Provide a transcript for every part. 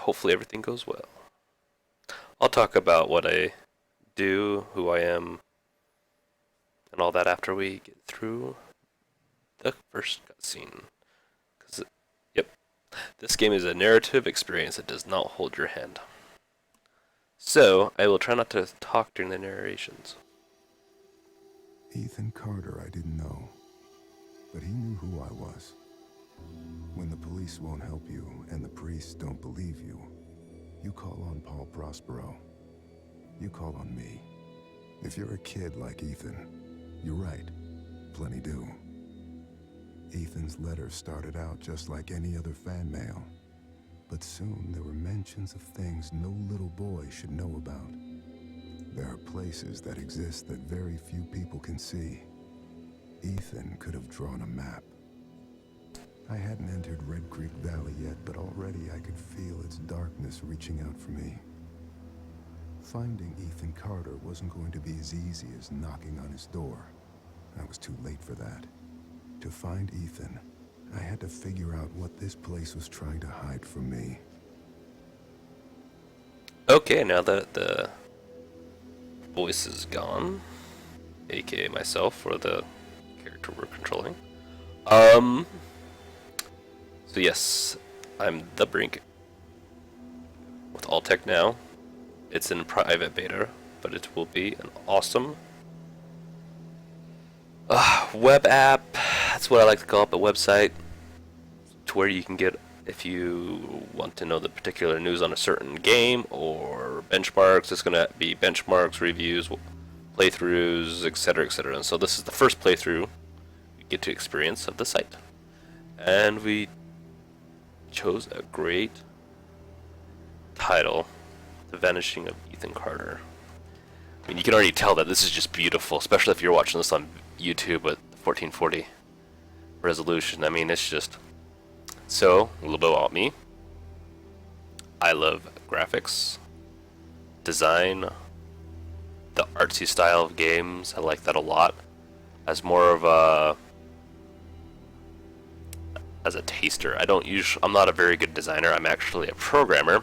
hopefully everything goes well. I'll talk about what I do, who I am, and all that after we get through the first cutscene. Yep, this game is a narrative experience that does not hold your hand. So, I will try not to talk during the narrations. Ethan Carter, I didn't know, but he knew who I was. When the police won't help you and the priests don't believe you, you call on Paul Prospero. You call on me. If you're a kid like Ethan, you're right, plenty do. Ethan's letter started out just like any other fan mail, but soon there were mentions of things no little boy should know about. There are places that exist that very few people can see. Ethan could have drawn a map. I hadn't entered Red Creek Valley yet, but already I could feel its darkness reaching out for me. Finding Ethan Carter wasn't going to be as easy as knocking on his door. I was too late for that. To find Ethan, I had to figure out what this place was trying to hide from me. Okay, now that the voice is gone, aka myself, or the character we're controlling. So yes, I'm th3brink with Alltech now. It's in private beta, but it will be an awesome web app. That's what I like to call it, a website, to where you can get, if you want to know the particular news on a certain game or benchmarks. It's going to be benchmarks, reviews, playthroughs, etc., etc. And so this is the first playthrough we get to experience of the site, and we chose a great title, The Vanishing of Ethan Carter. I mean, you can already tell that this is just beautiful, especially if you're watching this on YouTube with 1440 resolution. I mean, it's just... So, a little bit about me. I love graphics, design, the artsy style of games. I like that a lot. As more of a... As a taster. I'm not a very good designer. I'm actually a programmer.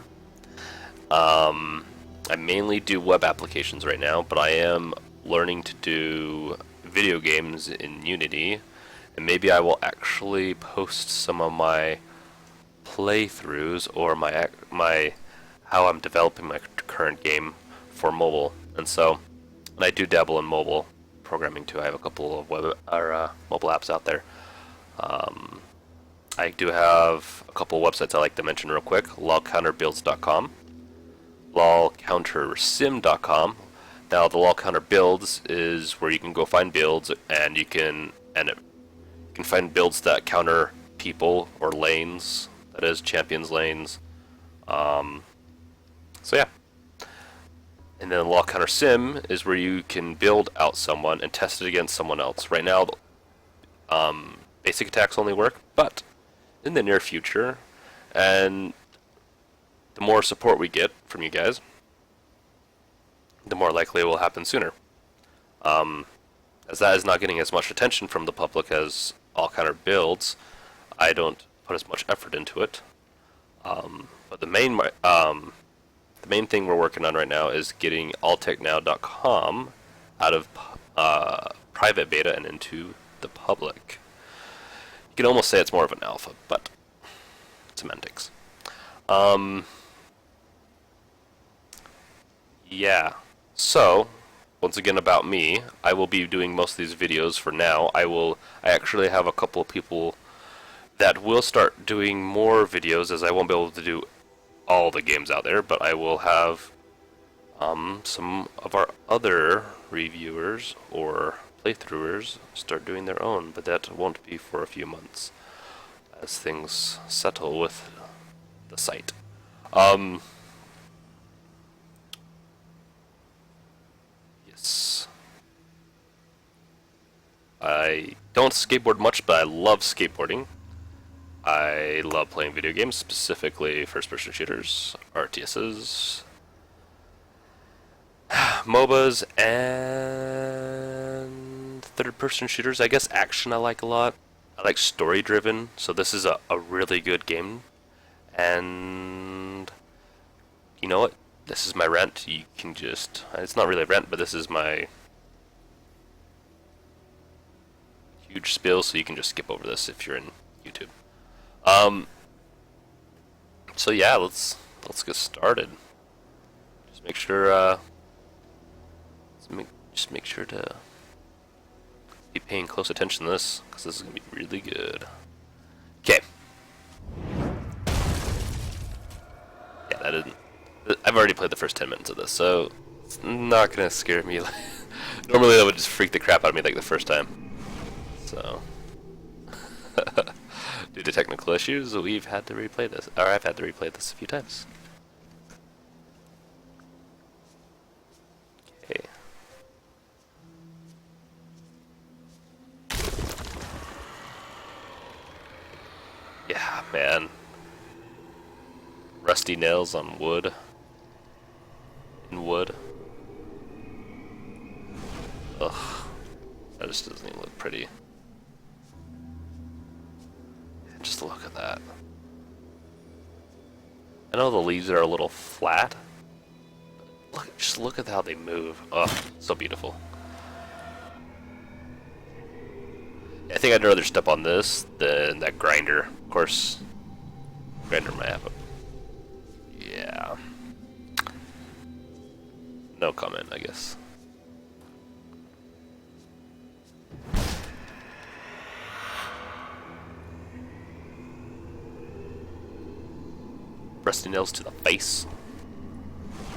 I mainly do web applications right now, but I am learning to do video games in Unity, and maybe I will actually post some of my playthroughs or my how I'm developing my current game for mobile. And so, and I do dabble in mobile programming too. I have a couple of web or mobile apps out there. I do have a couple of websites I like to mention real quick: lolcounterbuilds.com, lolcountersim.com. Now, the lolcounterbuilds is where you can go find builds, and you can find builds that counter people or lanes. That is, champions lanes. So yeah. And then lolcountersim is where you can build out someone and test it against someone else. Right now, basic attacks only work, but in the near future, and the more support we get from you guys, the more likely it will happen sooner. As that is not getting as much attention from the public as all counter builds, I don't put as much effort into it. But the main thing we're working on right now is getting alltechnow.com out of private beta and into the public. You can almost say it's more of an alpha, but semantics. Yeah. So, once again about me, I will be doing most of these videos for now. I actually have a couple of people that will start doing more videos, as I won't be able to do all the games out there, but I will have some of our other reviewers or playthroughers start doing their own, but that won't be for a few months as things settle with the site. Yes. I don't skateboard much, but I love skateboarding. I love playing video games, specifically first-person shooters, RTSs, MOBAs, and third-person shooters. I guess action I like a lot. I like story-driven, so this is a really good game. And you know what? This is my rent. You can just, it's not really rent, but this is my huge spill, so you can just skip over this if you're in YouTube. Um, so yeah, let's get started. Just make sure, just make sure to be paying close attention to this, because this is gonna be really good. Okay. Yeah, that didn't. I've already played the first 10 minutes of this, so it's not gonna scare me. Normally that would just freak the crap out of me like the first time. So, due to technical issues, we've had to replay this, or I've had to replay this a few times. Okay. Yeah, man. Rusty nails on wood. In wood. Ugh. That just doesn't even look pretty. Just look at that. I know the leaves are a little flat. But just look at how they move. Oh, so beautiful. I think I'd rather step on this than that grinder. Of course, grinder might have a... Yeah. No comment, I guess. Rusty nails to the face.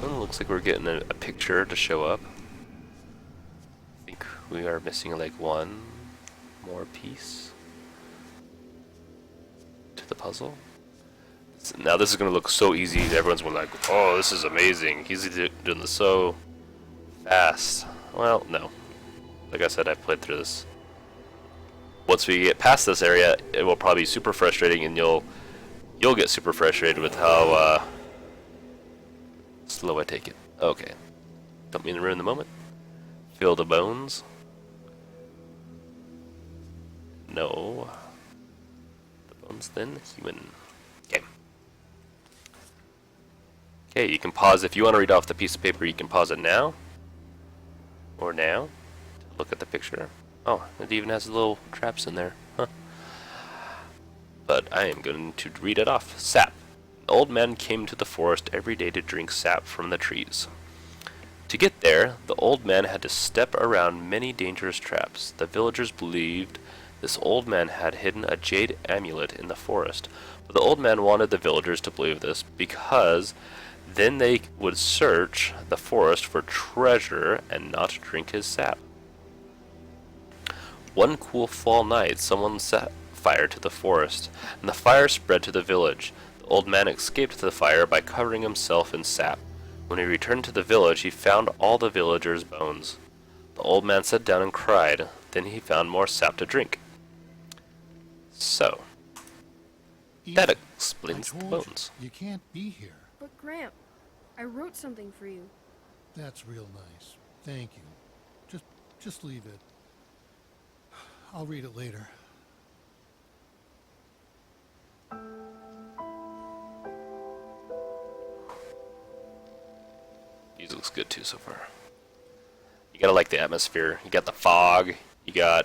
Well, looks like we're getting a picture to show up. I think we are missing like one more piece to the puzzle. Now this is going to look so easy. Everyone's going to be like, oh, this is amazing. He's doing this so fast. Well, no. Like I said, I've played through this. Once we get past this area, it will probably be super frustrating, and you'll get super frustrated with how slow I take it. Okay. Don't mean to ruin the moment. Feel the bones. No. The bones then human. Okay. Okay, you can pause if you want to read off the piece of paper. You can pause it now. Or now. Look at the picture. Oh, it even has little traps in there. Huh. But I am going to read it off. Sap. An old man came to the forest every day to drink sap from the trees. To get there, the old man had to step around many dangerous traps. The villagers believed this old man had hidden a jade amulet in the forest, but the old man wanted the villagers to believe this because then they would search the forest for treasure and not drink his sap. One cool fall night, someone set fire to the forest, and the fire spread to the village. The old man escaped the fire by covering himself in sap. When he returned to the village, he found all the villagers' bones. The old man sat down and cried. Then he found more sap to drink. So, that explains the bones. You can't be here. But Gramp, I wrote something for you. That's real nice. Thank you. Just leave it. I'll read it later. Music looks good too so far. You gotta like the atmosphere. You got the fog. You can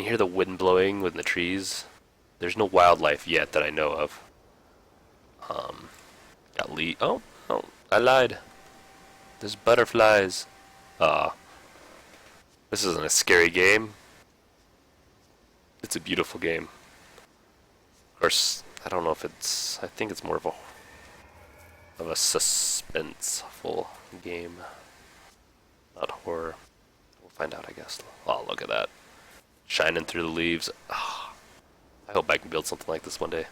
hear the wind blowing within the trees. There's no wildlife yet that I know of. Got oh, I lied. There's butterflies. This isn't a scary game. It's a beautiful game. Of course, I don't know if I think it's more of a suspenseful game. Not horror. We'll find out, I guess. Oh, look at that. Shining through the leaves. Oh, I hope I can build something like this one day.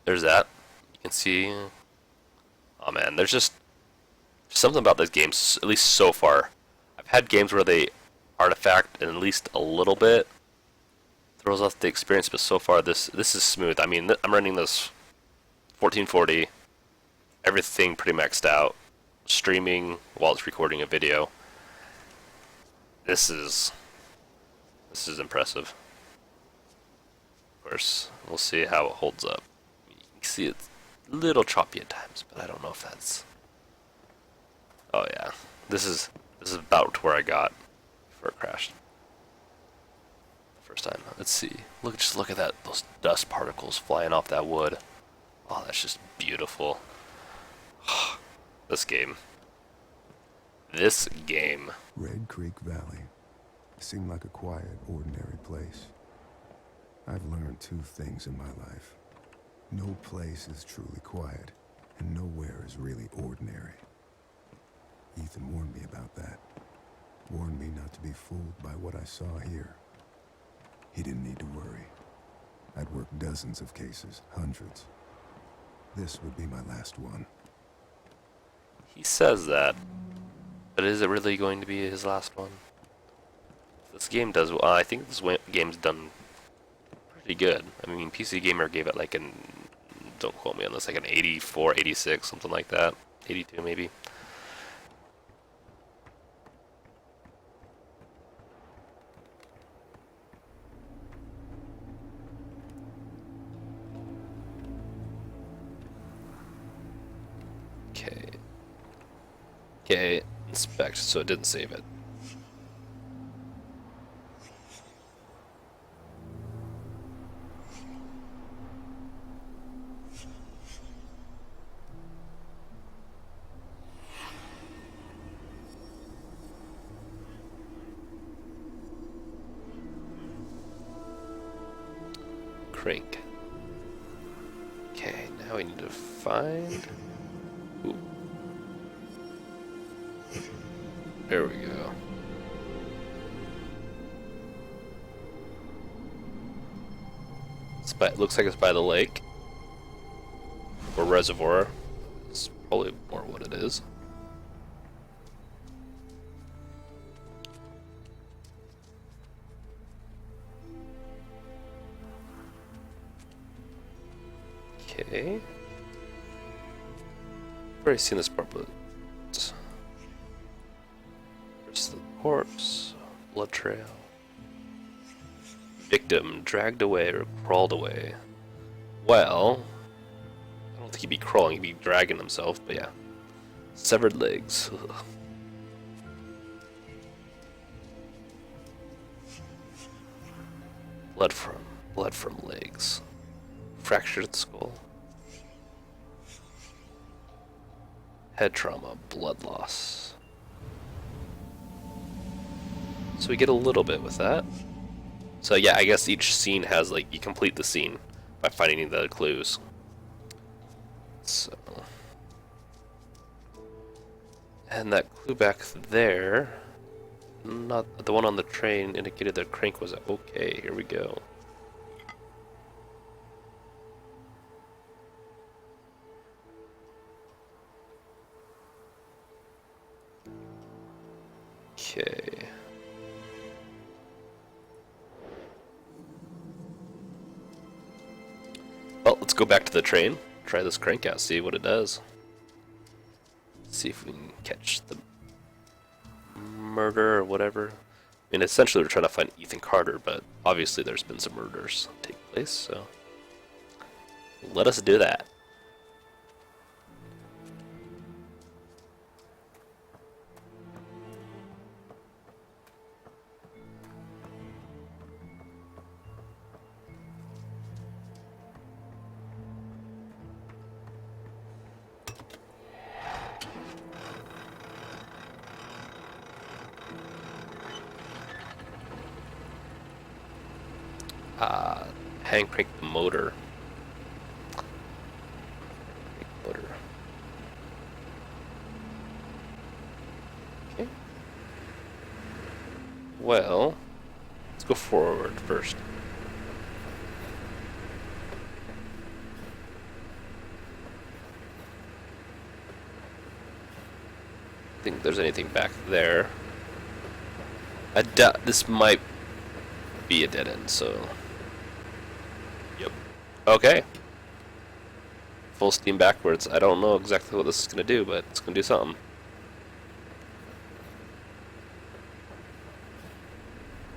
There's that. You can see. Oh man, there's just something about this game, at least so far. I've had games where they artifact in at least a little bit, throws off the experience, but so far this is smooth. I mean, I'm running this 1440, everything pretty maxed out, streaming while it's recording a video. This is impressive. course. We'll see how it holds up. You can see it's a little choppy at times, but I don't know if that's... Oh yeah, this is about where I got before it crashed. First time. Let's see. Just look at that. Those dust particles flying off that wood. Oh, that's just beautiful. This game. Red Creek Valley seemed like a quiet, ordinary place. I've learned two things in my life. No place is truly quiet, and nowhere is really ordinary. Ethan warned me about that. Warned me not to be fooled by what I saw here. He didn't need to worry. I'd worked dozens of cases, hundreds. This would be my last one. He says that, but is it really going to be his last one? This game does well. I think this game's done pretty good. I mean, PC Gamer gave it like an, don't quote me on this, like an 84, 86, something like that. 82 maybe. Okay, inspect, so it didn't save it. Crank. Okay, now we need to find... Ooh. There we go. Looks like it's by the lake. Or reservoir. It's probably more what it is. Okay. I've already seen this part, but... There's the corpse, blood trail. Victim dragged away or crawled away. Well, I don't think he'd be crawling, he'd be dragging himself, but yeah. Severed legs. Ugh. Blood from legs. Fractured skull. Head trauma, blood loss. So we get a little bit with that. So yeah, I guess each scene has, like, you complete the scene by finding the clues. So, and that clue back there, not the one on the train, indicated that crank was okay. Here we go. Okay. Well, let's go back to the train. Try this crank out, see what it does. See if we can catch the murder or whatever. I mean, essentially we're trying to find Ethan Carter, but obviously there's been some murders take place, so let us do that. Hand crank the motor. Okay. Well, let's go forward first. I think there's anything back there. I doubt this might be a dead end, so... Yep. Okay. Full steam backwards. I don't know exactly what this is going to do, but it's going to do something.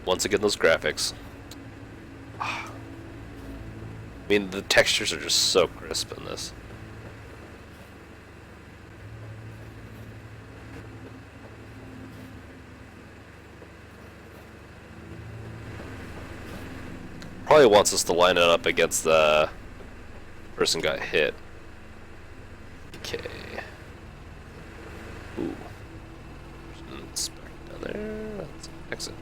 Once again, those graphics. mean, the textures are just so crisp in this. Probably wants us to line it up against the person got hit. Okay. Ooh. There's an inspect down there. Let's exit.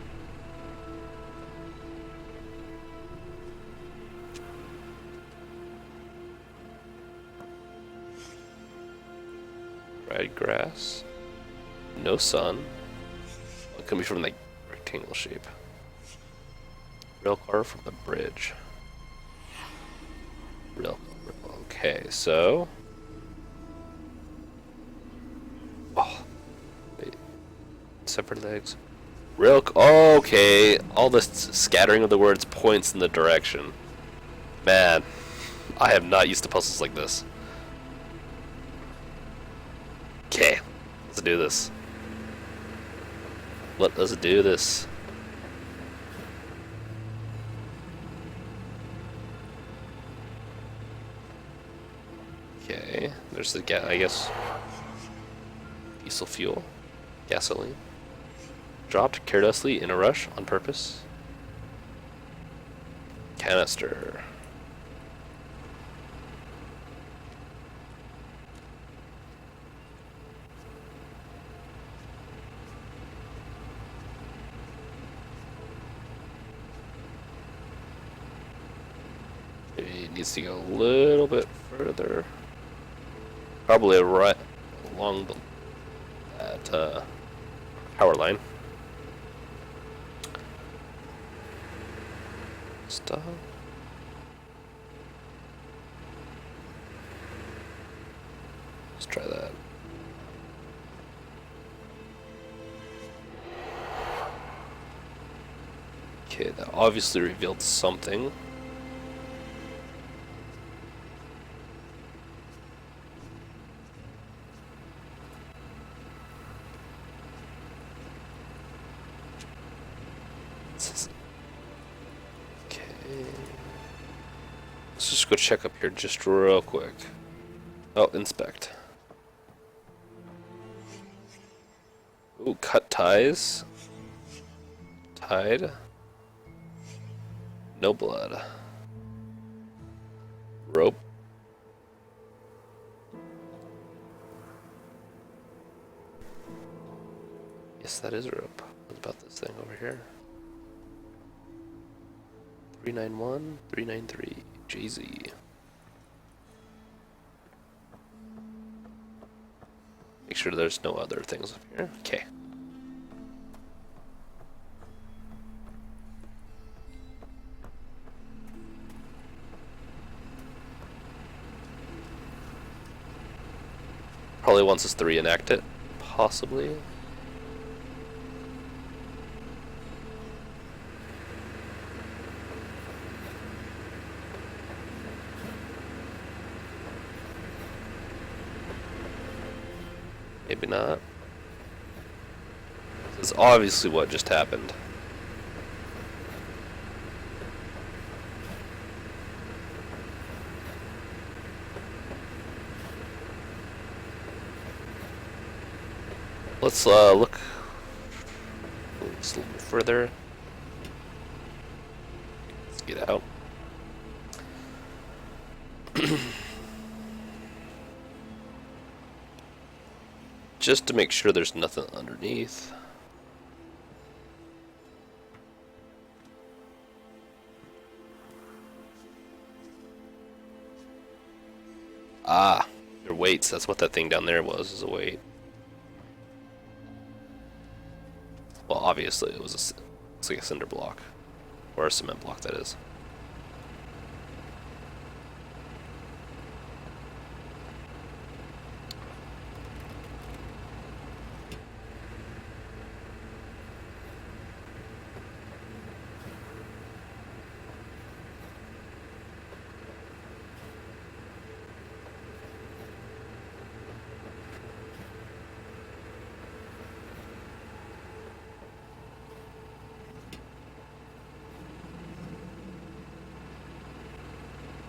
Dried grass. No sun. It could be from the rectangle shape. Rail car from the bridge. Okay, so. Oh. Wait. Separate legs. Okay. All this scattering of the words points in the direction. Man, I am not used to puzzles like this. Okay, let's do this. Let us do this. Okay, there's the I guess diesel fuel, gasoline. Dropped carelessly in a rush on purpose. Canister. It needs to go a little bit further. Probably right along that power line. Stop. Let's try that. Okay, that obviously revealed something. Let's just go check up here just real quick. Oh, inspect. Ooh, cut ties. Tied. No blood. Rope. Yes, that is rope. What about this thing over here? 391, 393, JZ. Make sure there's no other things up here. Okay. Probably wants us to reenact it. Possibly. Maybe not. This is obviously what just happened. Let's look just a little bit further. Let's get out. Just to make sure there's nothing underneath. Ah, your weights. That's what that thing down there was, is a weight. Well, obviously it was it's like a cinder block. Or a cement block, that is.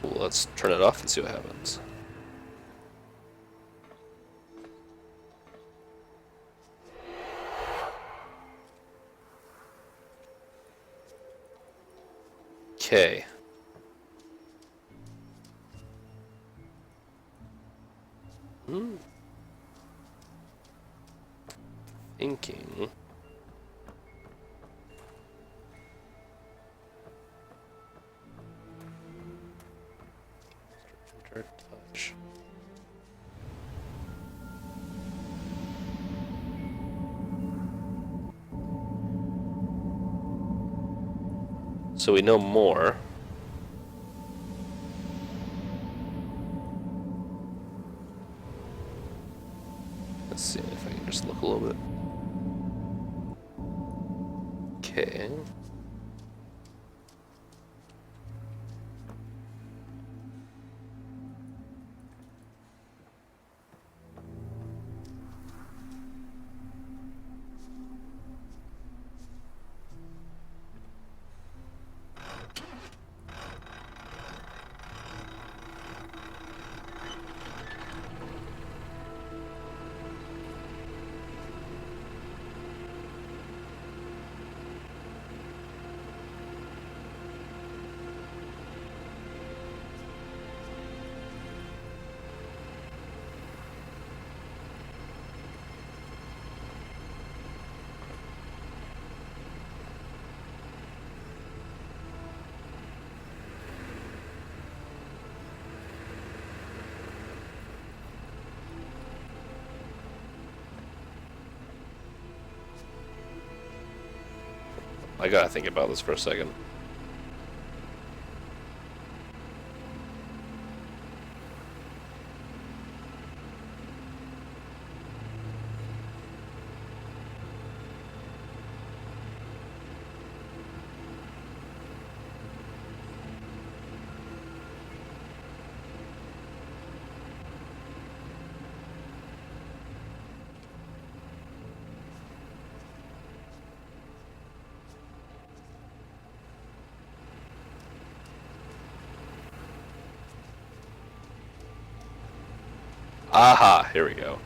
Cool, let's turn it off and see what happens. Okay. Thinking. Touch. So we know more. Let's see if I can just look a little bit. Okay. I gotta think about this for a second. Aha, here we go.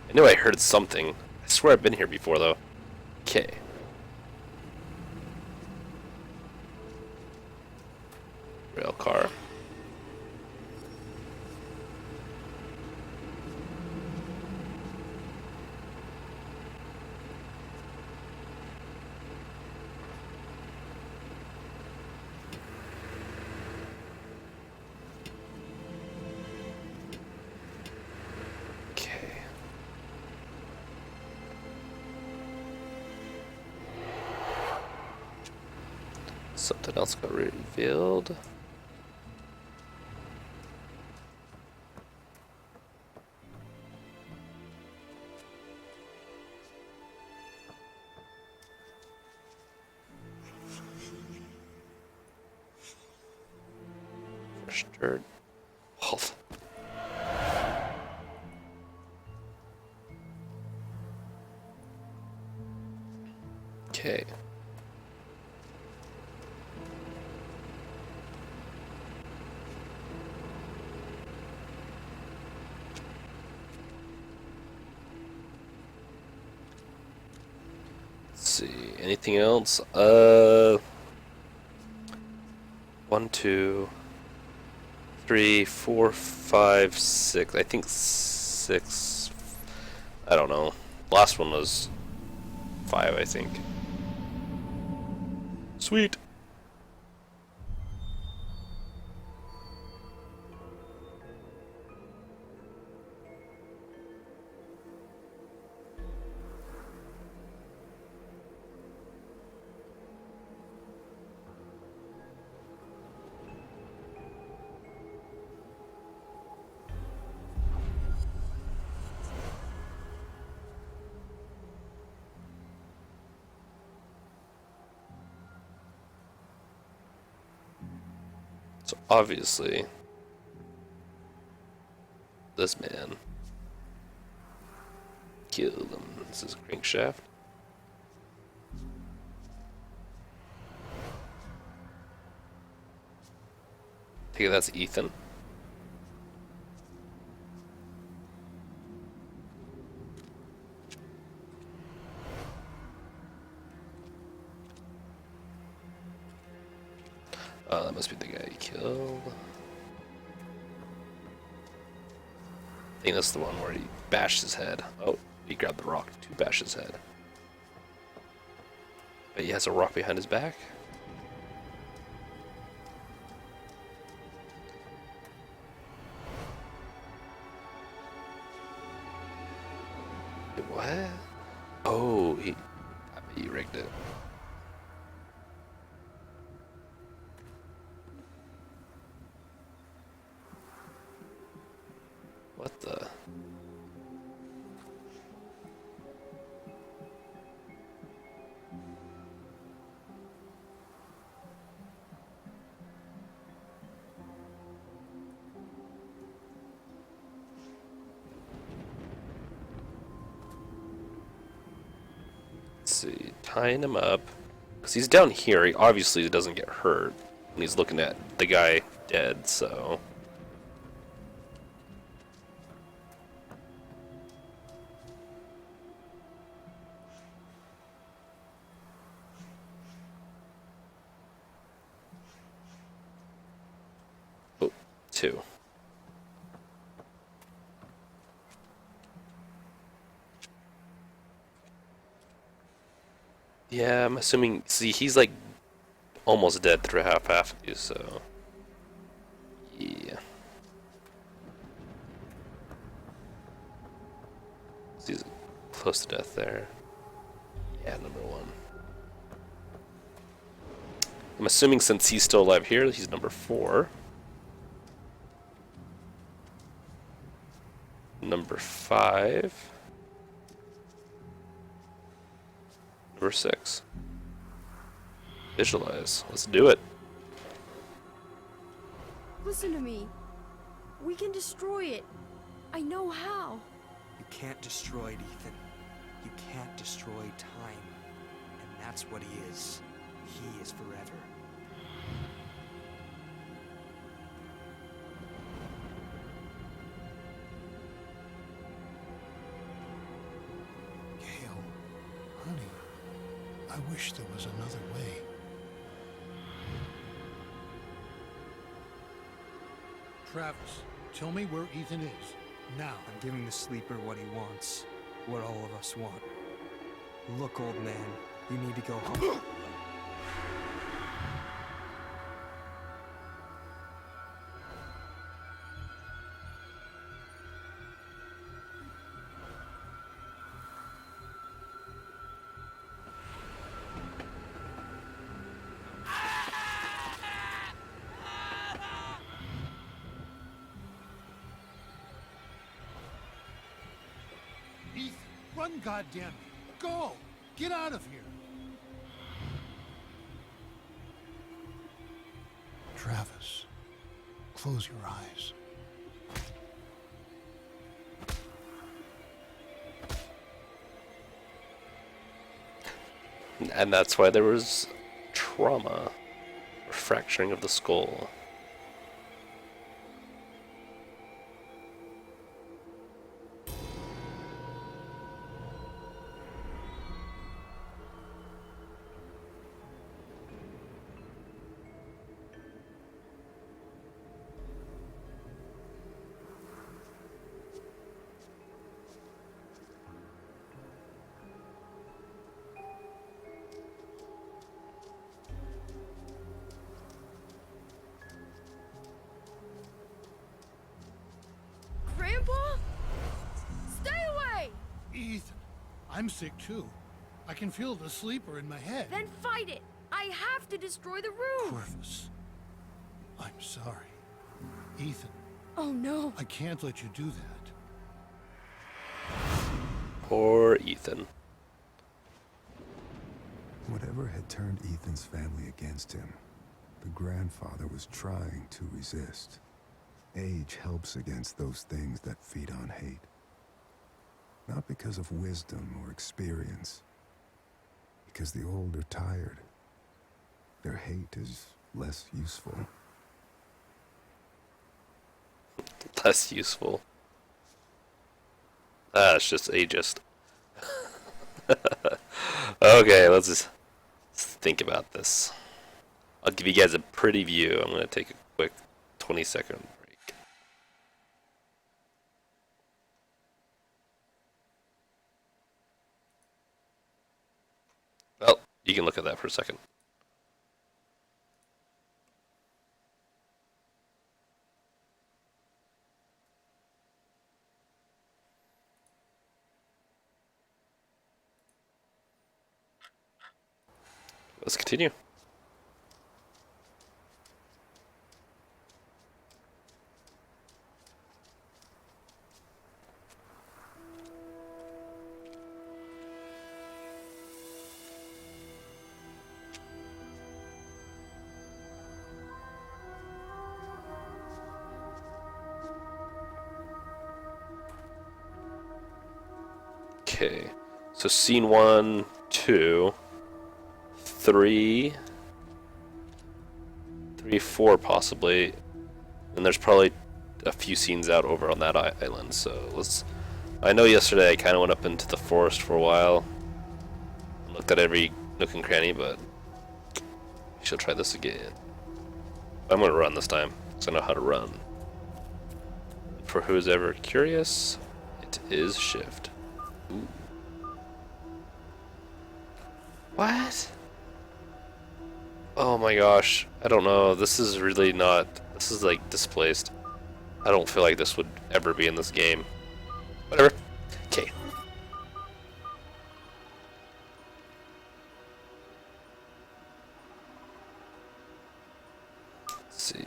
I knew I heard something. I swear I've been here before, though. Okay. Rail car. Okay. Something else got revealed. Fresh dirt. Halt. Okay. Let's see. Anything else? 1, 2, 3, 4, 5, 6. I think 6. I don't know. Last one was 5, I think. Sweet. So obviously, this man killed him. This is a crankshaft. think that's Ethan. Oh, that must be the guy he killed. I think that's the one where he bashed his head. Oh, he grabbed the rock to bash his head. But he has a rock behind his back. Wait, what? Oh, I bet he rigged it. What the? Let's see, tying him up. Because he's down here, he obviously doesn't get hurt. And he's looking at the guy dead, so... Oh, 2. Yeah, I'm assuming... See, he's like almost dead through half of these, so... Yeah. He's close to death there. Yeah, number 1. I'm assuming since he's still alive here, he's number 4. Number 5. Number 6. Visualize. Let's do it. Listen to me. We can destroy it. I know how. You can't destroy it, Ethan. You can't destroy time. And that's what he is. He is forever. Gail, honey, I wish there was another way. Travis, tell me where Ethan is. Now. I'm giving the sleeper what he wants. What all of us want. Look, old man, you need to go home. Ethan, run, goddamn it. Go! Get out of here! Travis, close your eyes. And that's why there was trauma, or fracturing of the skull. Grandpa? Stay away! Ethan, I'm sick too. I can feel the sleeper in my head. Then fight it! I have to destroy the room! Corvus, I'm sorry. Ethan, Oh no. I can't let you do that. Poor Ethan. Whatever had turned Ethan's family against him, the grandfather was trying to resist. Age helps against those things that feed on hate. Not because of wisdom or experience, because the old are tired. Their hate is less useful. Less useful. That's just ageist. Okay, let's think about this. I'll give you guys a pretty view. I'm going to take a quick 20-second break. Well, you can look at that for a second. Let's continue. Okay, so scene 1, 2, 3, 4 possibly, and there's probably a few scenes out over on that island. So let's. I know yesterday I kind of went up into the forest for a while, and looked at every nook and cranny, but we should try this again. I'm gonna run this time because I know how to run. For who's ever curious, it is shift. Ooh. What? Oh my gosh. I don't know. This is really not... This is like displaced. I don't feel like this would ever be in this game. Whatever. Okay. Let's see.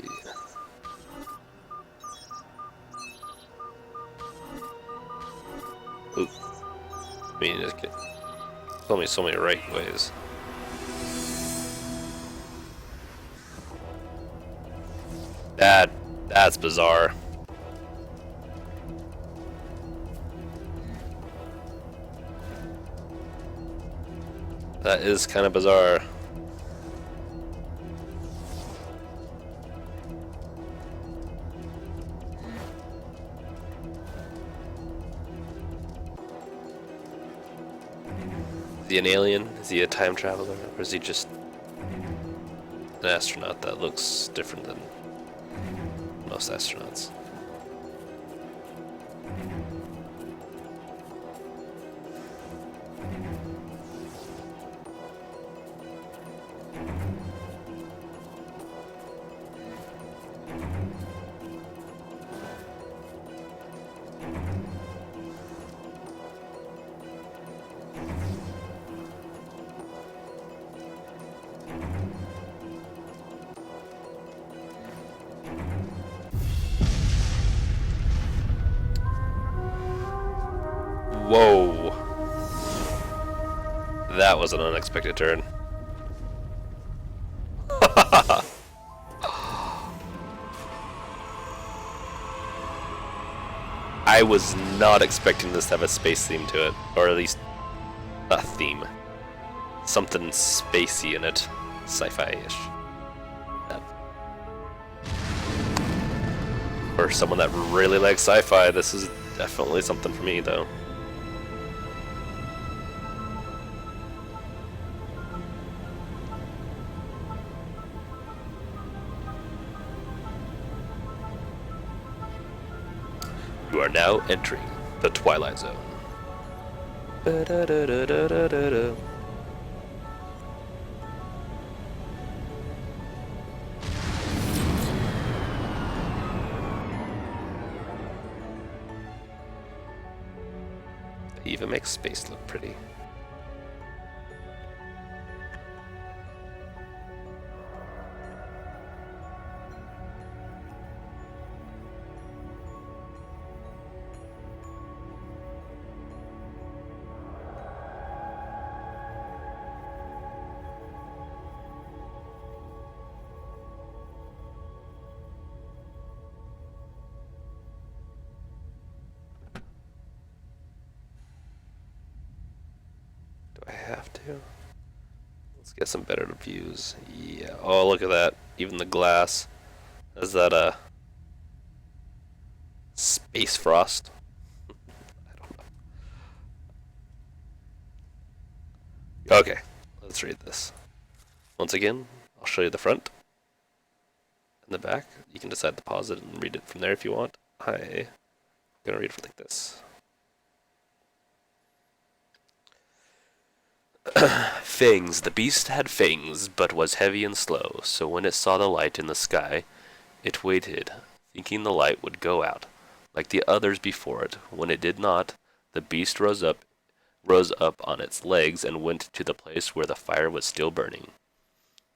Ooh. I mean, there's only so many right ways. That's bizarre. That is kind of bizarre. Is he an alien? Is he a time traveler? Or is he just an astronaut that looks different than most astronauts? Whoa. That was an unexpected turn. I was not expecting this to have a space theme to it, or at least a theme. Something spacey in it, sci-fi-ish. For someone that really likes sci-fi, this is definitely something for me, though. You are now entering the Twilight Zone. Ba-da-da-da-da-da-da. They even makes space look pretty. Do I have to? Let's get some better views. Yeah. Oh, look at that. Even the glass. Is that a... Space Frost. I don't know. Okay, let's read this. Once again, I'll show you the front and the back. You can decide to pause it and read it from there if you want. I'm gonna read it like this. Fangs. The beast had fangs, but was heavy and slow, so when it saw the light in the sky, it waited, thinking the light would go out, like the others before it. When it did not, the beast rose up on its legs and went to the place where the fire was still burning.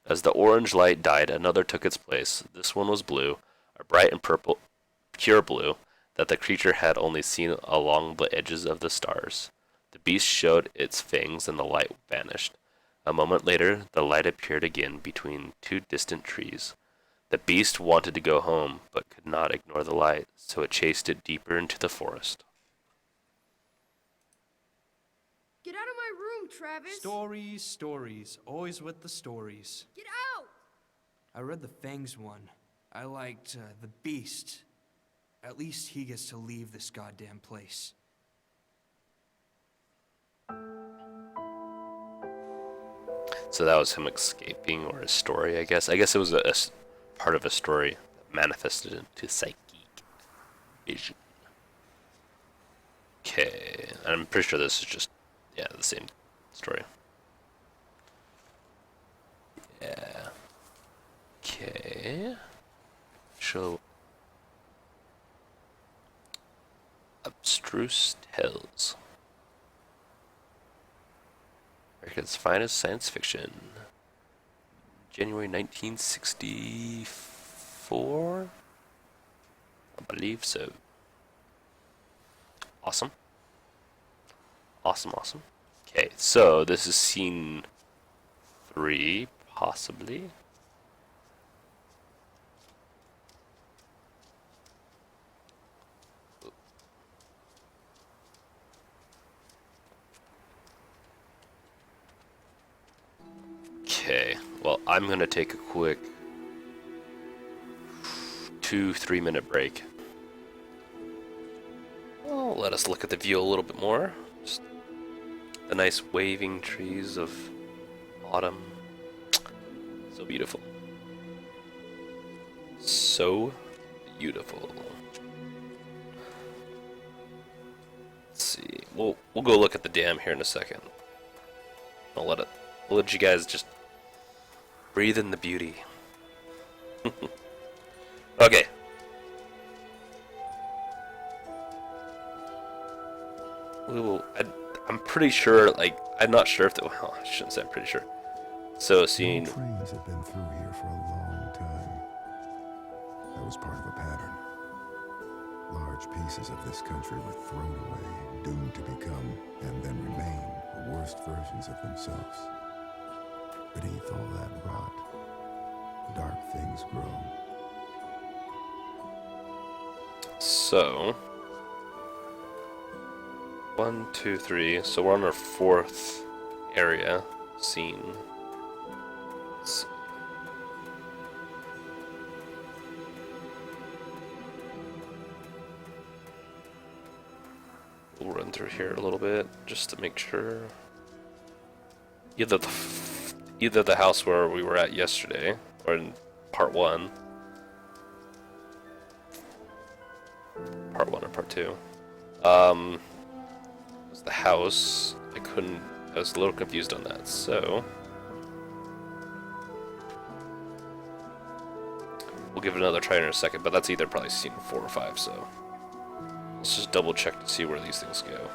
As the orange light died, another took its place. This one was blue, a bright and purple, pure blue, that the creature had only seen along the edges of the stars. The beast showed its fangs and the light vanished. A moment later, the light appeared again between two distant trees. The beast wanted to go home, but could not ignore the light, so it chased it deeper into the forest. Get out of my room, Travis! Stories, stories. Always with the stories. Get out! I read the Fangs one. I liked the Beast. At least he gets to leave this goddamn place. So that was him escaping, or his story, I guess. I guess it was a part of a story that manifested into psychic vision. Okay, I'm pretty sure this is just, yeah, the same story. Yeah. Okay. Show Abstruse Tales. America's finest science fiction. January 1964? I believe so. Awesome. Awesome, awesome. Okay, so this is scene 3, possibly. Okay, well, I'm gonna take a quick 2-3 minute break. Well, let us look at the view a little bit more. Just the nice waving trees of autumn. So beautiful. So beautiful. Let's see. We'll go look at the dam here in a second. I'll let you guys just breathe in the beauty. Okay. I'm pretty sure, like, I'm not sure if well, I shouldn't say I'm pretty sure. So seeing... Trains have been through here for a long time. That was part of a pattern. Large pieces of this country were thrown away, doomed to become, and then remain, the worst versions of themselves. Beneath all that rot, dark things grow. So 1, 2, 3. So we're on our 4th area scene. We'll run through here a little bit just to make sure. Either the house where we were at yesterday, or in part 1. Part 1 or part 2. Was the house. I was a little confused on that, so we'll give it another try in a second, but that's either probably scene 4 or 5, so let's just double check to see where these things go.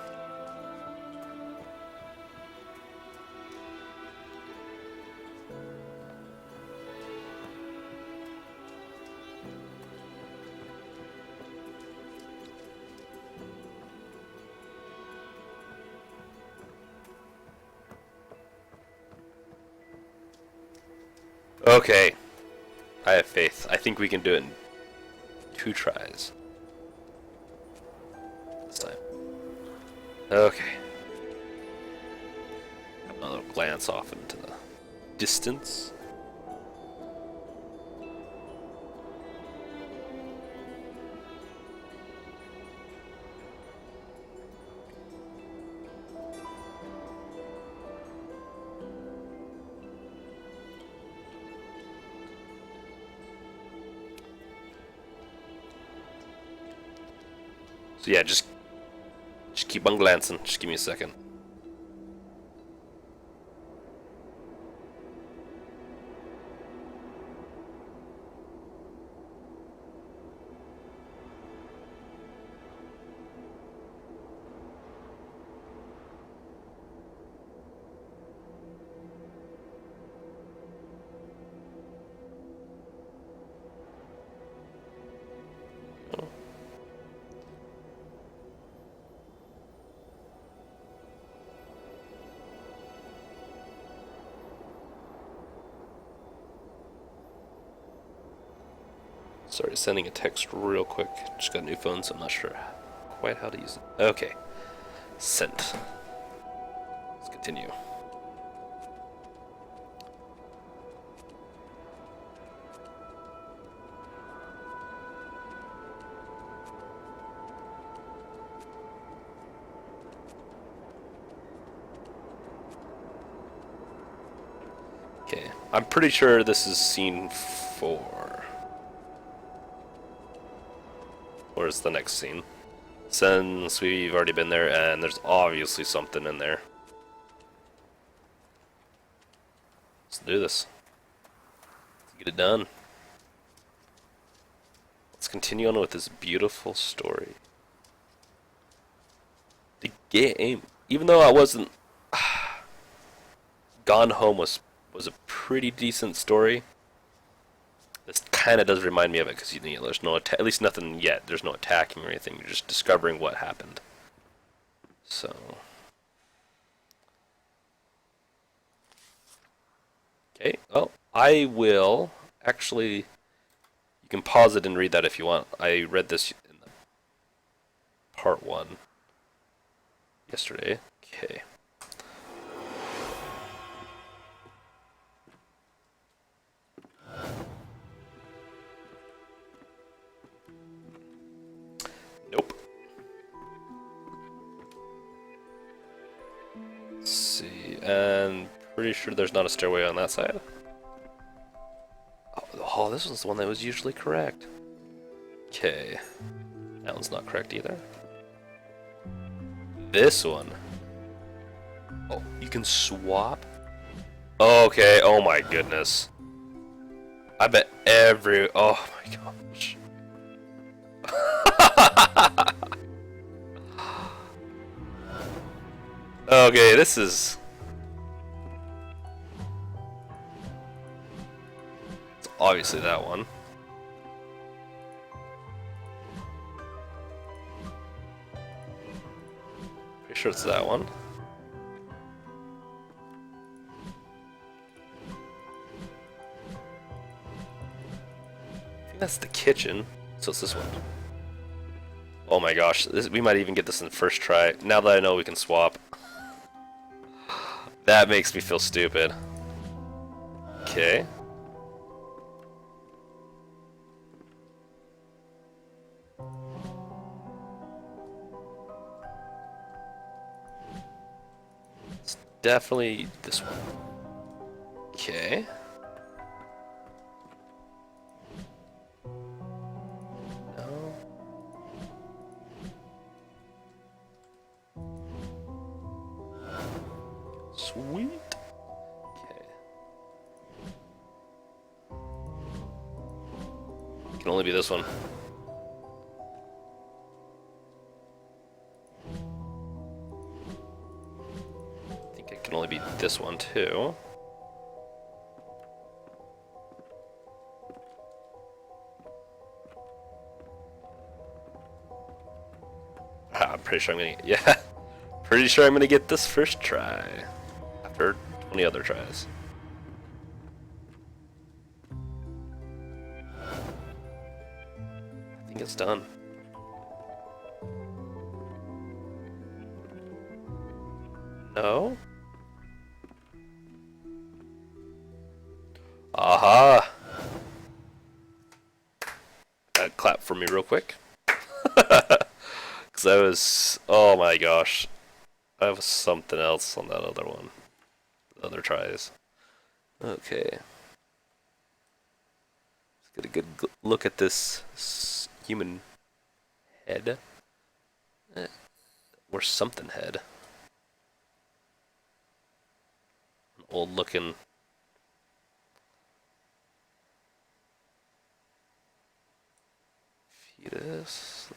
Okay, I have faith. I think we can do it in 2 tries this time. Okay. Have a little glance off into the distance. yeah, just keep on glancing. Just give me a second. Sorry, sending a text real quick. Just got a new phone, so I'm not sure quite how to use it. Okay. Sent. Let's continue. Okay. I'm pretty sure this is scene 4. Where's the next scene? Since we've already been there, and there's obviously something in there. Let's do this. Let's get it done. Let's continue on with this beautiful story. The game, even though I wasn't... Gone Home was a pretty decent story. This kind of does remind me of it, because you know, there's no at least nothing yet. There's no attacking or anything. You're just discovering what happened. So, okay. Well, I will actually. You can pause it and read that if you want. I read this in the part 1 yesterday. Okay. Nope. Let's see, and pretty sure there's not a stairway on that side. Oh, this was the one that was usually correct. Okay. That one's not correct either. This one. Oh, you can swap? Okay, oh my goodness. I bet oh my gosh. Okay, this is... It's obviously that one. Pretty sure it's that one. I think that's the kitchen. So it's this one. Oh my gosh, we might even get this in the first try. Now that I know we can swap. That makes me feel stupid. Okay. It's definitely this one. Okay. No. Sweet. Okay. Can only be this one. I think it can only be this one too. I'm pretty sure I'm gonna yeah. Pretty sure I'm gonna get this first try. After 20 other tries. I think it's done. No? Aha! Clap for me real quick. Because I was... Oh my gosh. I have something else on that other one. Other tries. Okay. Let's get a good look at this human head. Or something head. An old looking. Fetus.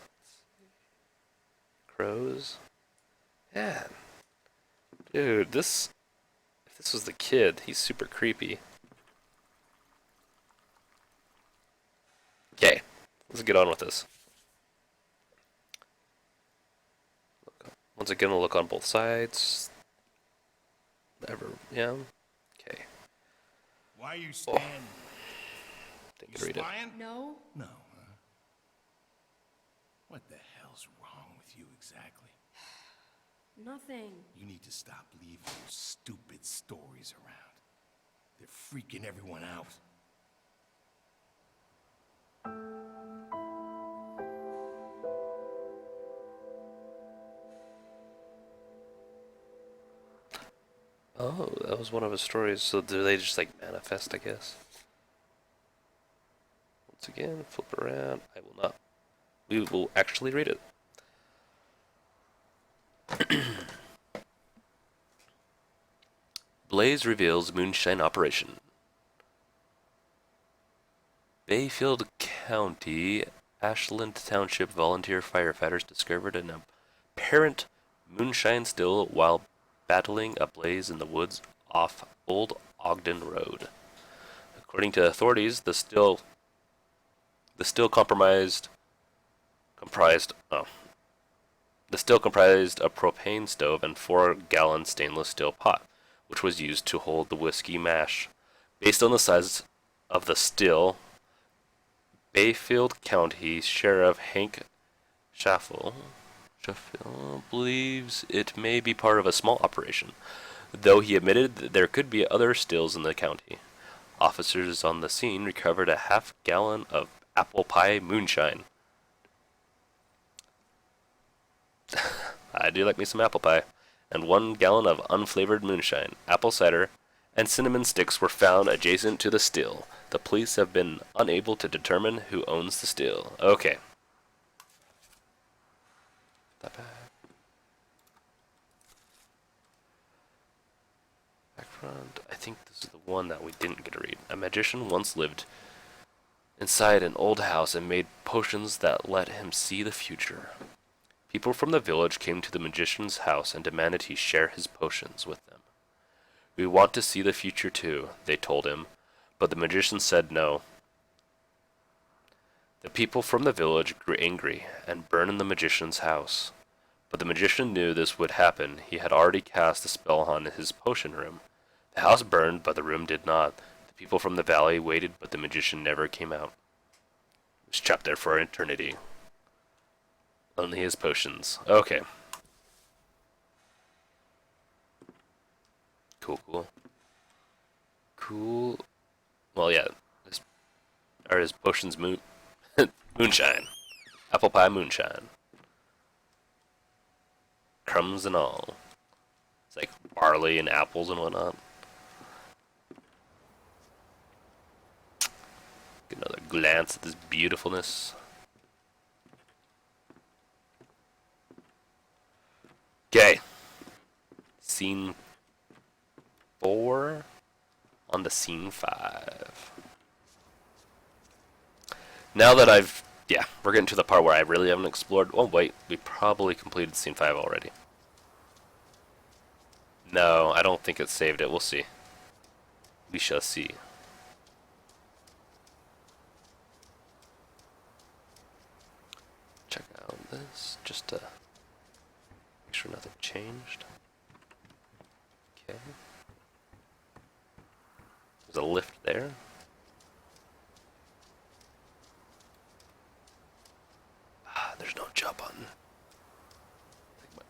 Crows. Yeah. Dude, this. If this was the kid, he's super creepy. Okay, let's get on with this. Once again, we'll look on both sides. Yeah. Okay. Why are you standing? Think You I read it. spying? No? No, huh? What the hell's wrong with you exactly? Nothing. You need to stop leaving those stupid stories around. They're freaking everyone out. Oh, that was one of his stories. So do they just like manifest, I guess? Once again, flip around. I will not. We will actually read it. Blaze reveals moonshine operation. Bayfield County, Ashland Township volunteer firefighters discovered an apparent moonshine still while battling a blaze in the woods off Old Ogden Road. According to authorities, the still comprised a propane stove and 4-gallon stainless steel pot, which was used to hold the whiskey mash. Based on the size of the still, Bayfield County Sheriff Hank Sheffield believes it may be part of a small operation, though he admitted that there could be other stills in the county. Officers on the scene recovered a half-gallon of apple pie moonshine. I do like me some apple pie. And 1 gallon of unflavored moonshine, apple cider, and cinnamon sticks were found adjacent to the still. The police have been unable to determine who owns the still. Okay. Back front. I think this is the one that we didn't get to read. A magician once lived inside an old house and made potions that let him see the future. People from the village came to the magician's house and demanded he share his potions with them. We want to see the future too, they told him, but the magician said no. The people from the village grew angry and burned the magician's house. But the magician knew this would happen. He had already cast a spell on his potion room. The house burned, but the room did not. The people from the valley waited, but the magician never came out. He was trapped there for eternity. Only his potions. Okay. Cool. Well, yeah. His potions moonshine. Apple pie moonshine. Crumbs and all. It's like barley and apples and whatnot. Get another glance at this beautifulness. Okay. Scene 4 on to scene 5. Now that we're getting to the part where I really haven't explored. Oh, wait, we probably completed scene 5 already. No, I don't think it saved it. We'll see. We shall see. Check out this, just to make sure nothing changed. Okay. There's a lift there. There's no jump button.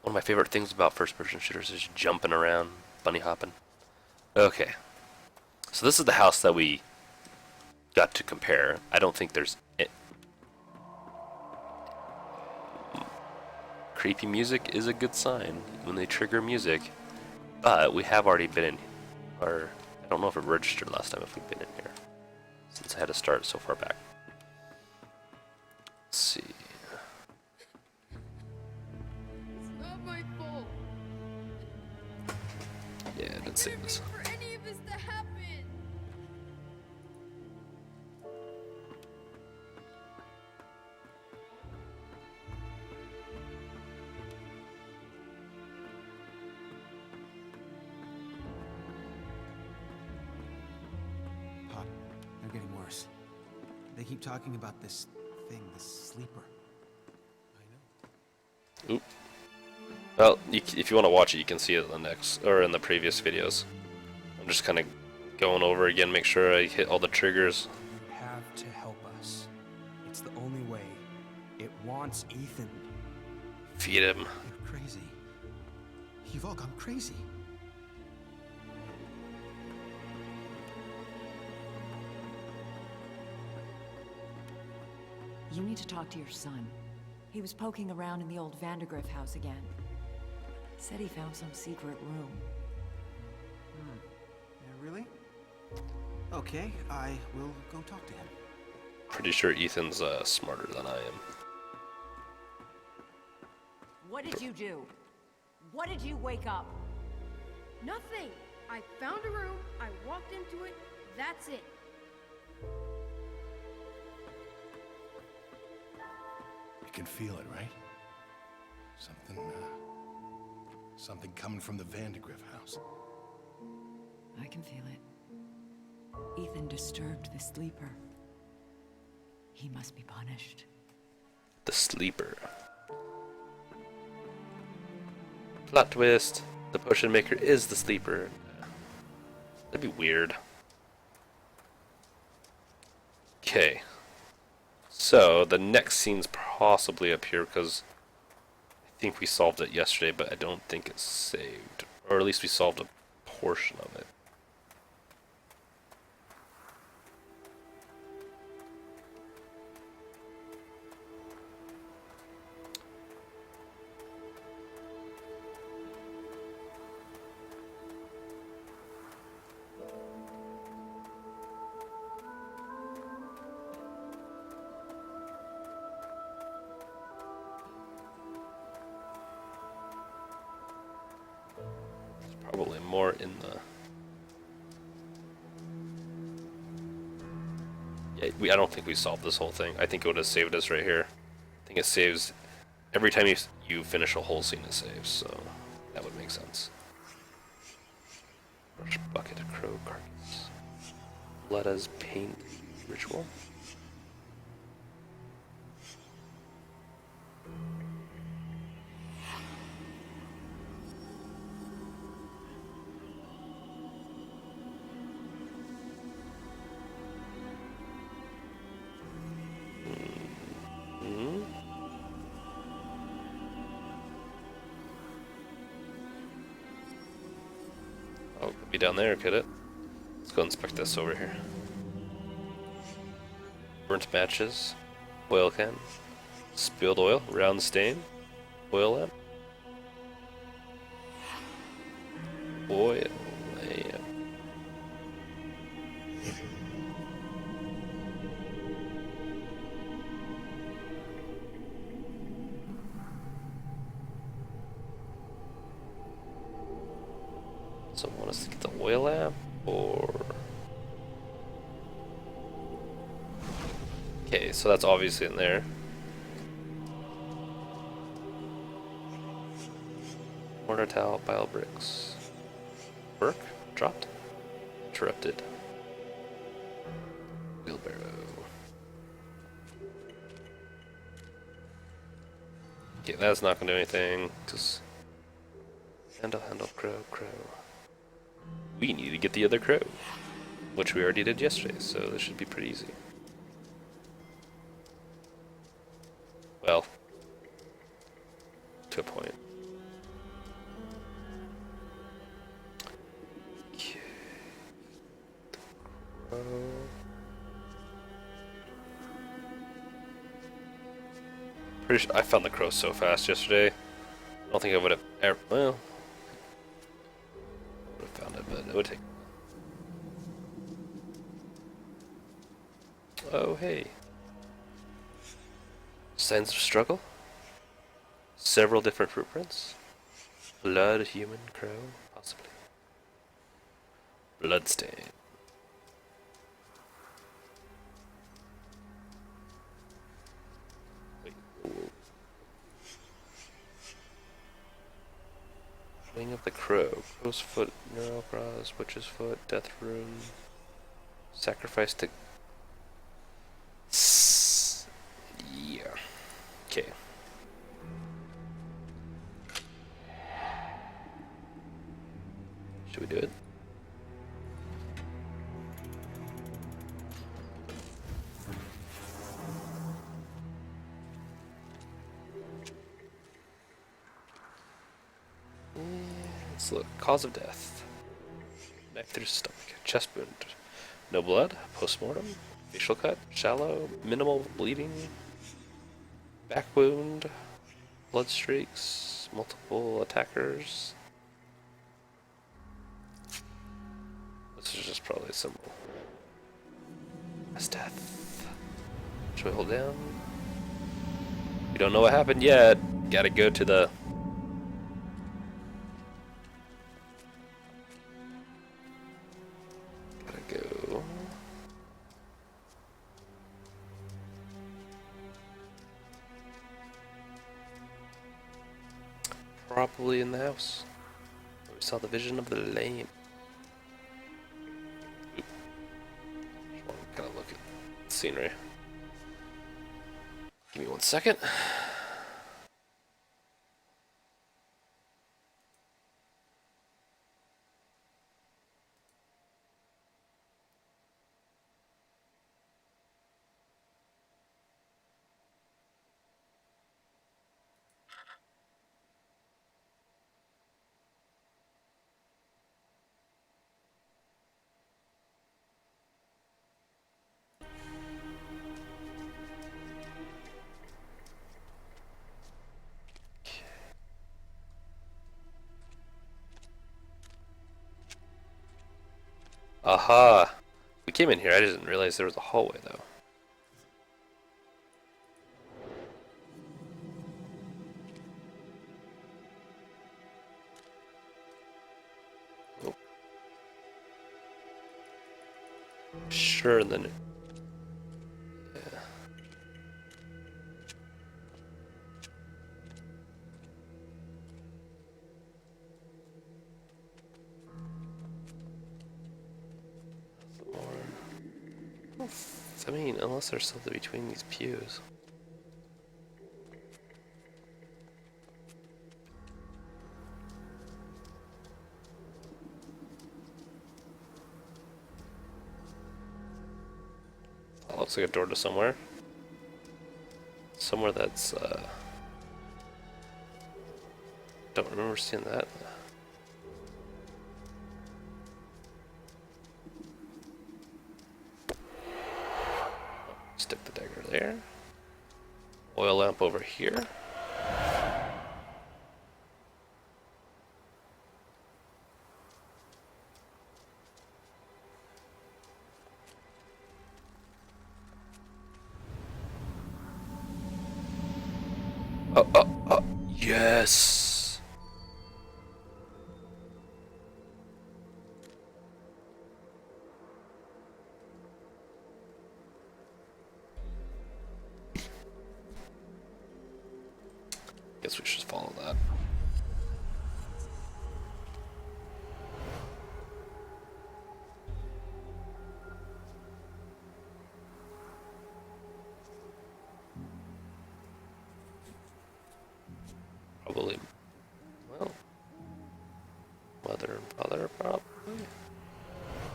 One of my favorite things about first-person shooters is jumping around, bunny hopping. Okay. So this is the house that we got to compare. I don't think there's creepy music is a good sign when they trigger music, but we have already been in, or I don't know if it registered last time if we've been in here, since I had to start so far back. Let's see. save this. For any of this to happen. Pop, they're getting worse. They keep talking about this thing, this sleeper. Oop. Well, if you want to watch it, you can see it in the next, or in the previous videos. I'm just kind of going over again, make sure I hit all the triggers. You have to help us. It's the only way. It wants Ethan. Feed him. You're crazy. You've all gone crazy. You need to talk to your son. He was poking around in the old Vandergriff house again. Said he found some secret room. Yeah, really? Okay, I will go talk to him. Pretty sure Ethan's smarter than I am. What did you do? What did you wake up? Nothing. I found a room, I walked into it, that's it. You can feel it, right? Something coming from the Vandergriff house. I can feel it. Ethan disturbed the sleeper. He must be punished. The sleeper. Plot twist. The potion maker is the sleeper. That'd be weird. Okay. So, the next scene's possibly up here because I think we solved it yesterday, but I don't think it's saved. Or at least we solved a portion of it. Probably more in the... Yeah, I don't think we solved this whole thing. I think it would have saved us right here. I think it saves... Every time you finish a whole scene, it saves, so that would make sense. Brush bucket of crow carcass. Let us paint ritual. Oh, could be down there, could it? Let's go inspect this over here. Burnt matches, oil can, spilled oil, round stain, oil lamp, oil lamp. So want us to get the oil lamp, or... Okay, so that's obviously in there. Mortar towel, bile bricks. Work? Dropped? Interrupted. Wheelbarrow. Okay, that's not gonna do anything, because... Handle, crow. We need to get the other crow, which we already did yesterday, so this should be pretty easy. Well, to a point. Okay. The crow. Pretty sure I found the crow so fast yesterday. I don't think I would have ever. Well. Found it, but it would take. Oh, hey. Signs of struggle? Several different footprints? Blood, human, crow, possibly. Bloodstain. Wait. Wing of the Crow. Crow's Foot, Neural Cross, Witch's Foot, Death Rune. Sacrifice to... Yeah. Okay. Should we do it? Let's look. Cause of death. Neck through stomach. Chest wound. No blood. Postmortem. Facial cut. Shallow. Minimal bleeding. Back wound. Blood streaks. Multiple attackers. This is just probably a symbol. That's death. Should we hold down? We don't know what happened yet. Gotta go to the... Gotta go... Probably in the house. We saw the vision of the lame. Just want to kind of look at the scenery. Give me 1 second. Aha! We came in here, I didn't realize there was a hallway though. Oh. Sure, and then... Yeah. I mean, unless there's something between these pews. That looks like a door to somewhere. Somewhere that's, don't remember seeing that. Stick the dagger there. Oil lamp over here. Yes! Guess we should follow that. Probably, well, mother and father, probably.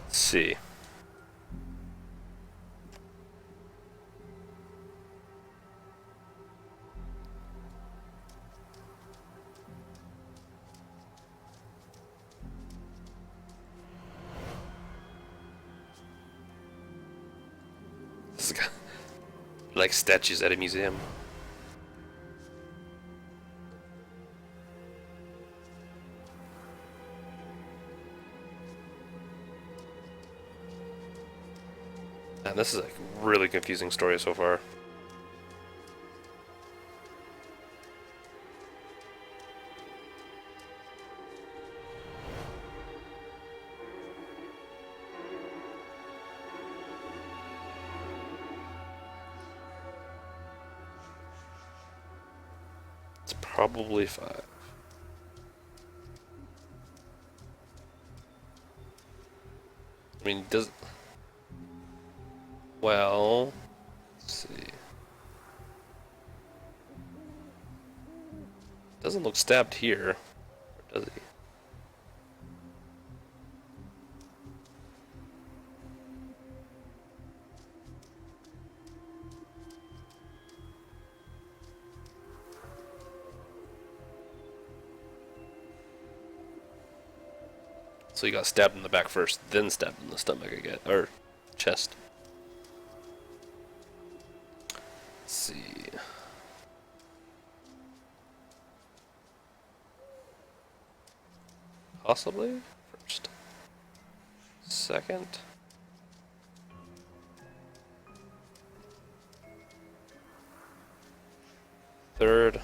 Let's see. This is like statues at a museum. And this is a really confusing story so far. It's probably 5. I mean, does... Well... Let's see. Doesn't look stabbed here, or does he? So he got stabbed in the back first, then stabbed in the stomach again, or chest. Let's see. Possibly first, second. Third,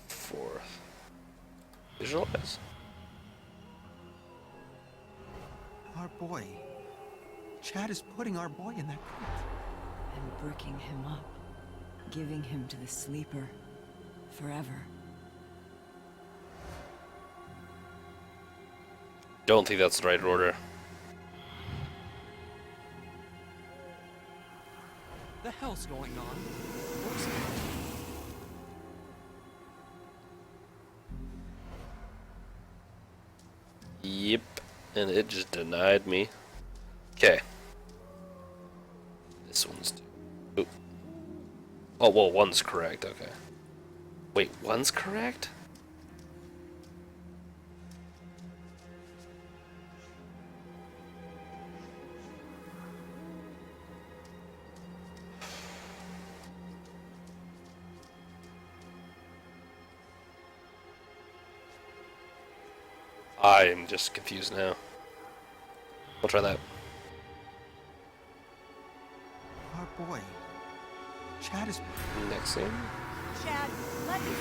fourth. Visualize. Our boy. Chad is putting our boy in that crate. And bricking him up. Giving him to the sleeper. Forever. Don't think that's the right order. The hell's going on? Where's he? Yep, and it just denied me. Okay. This one's... Ooh. Oh, well, one's correct, okay. Wait, one's correct? I'm just confused now. We'll try that. Our boy. Chad is... Next scene. Chad, let me see.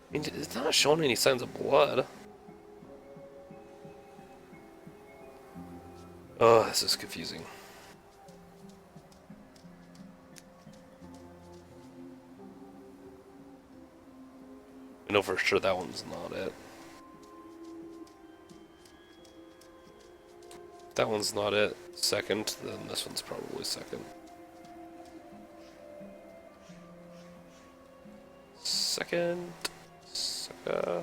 I mean, it's not showing any signs of blood. Oh, this is confusing. I know for sure that one's not it. If that one's not it, second, then this one's probably second. Second. Eh.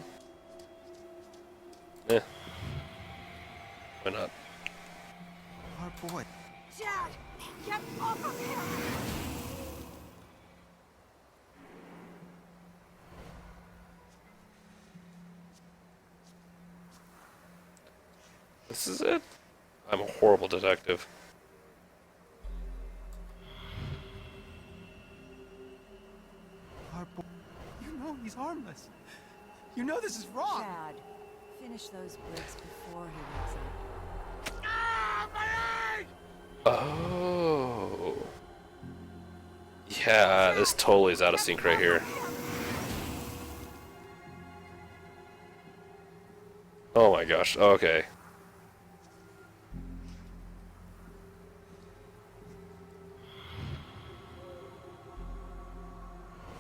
Why not? Our boy. Chad, get off of him! This is it? I'm a horrible detective. Our boy. You know he's harmless. You know this is wrong. Chad, finish those bricks before he wakes up. Oh. Yeah, this totally is out of sync right here. Oh my gosh, okay.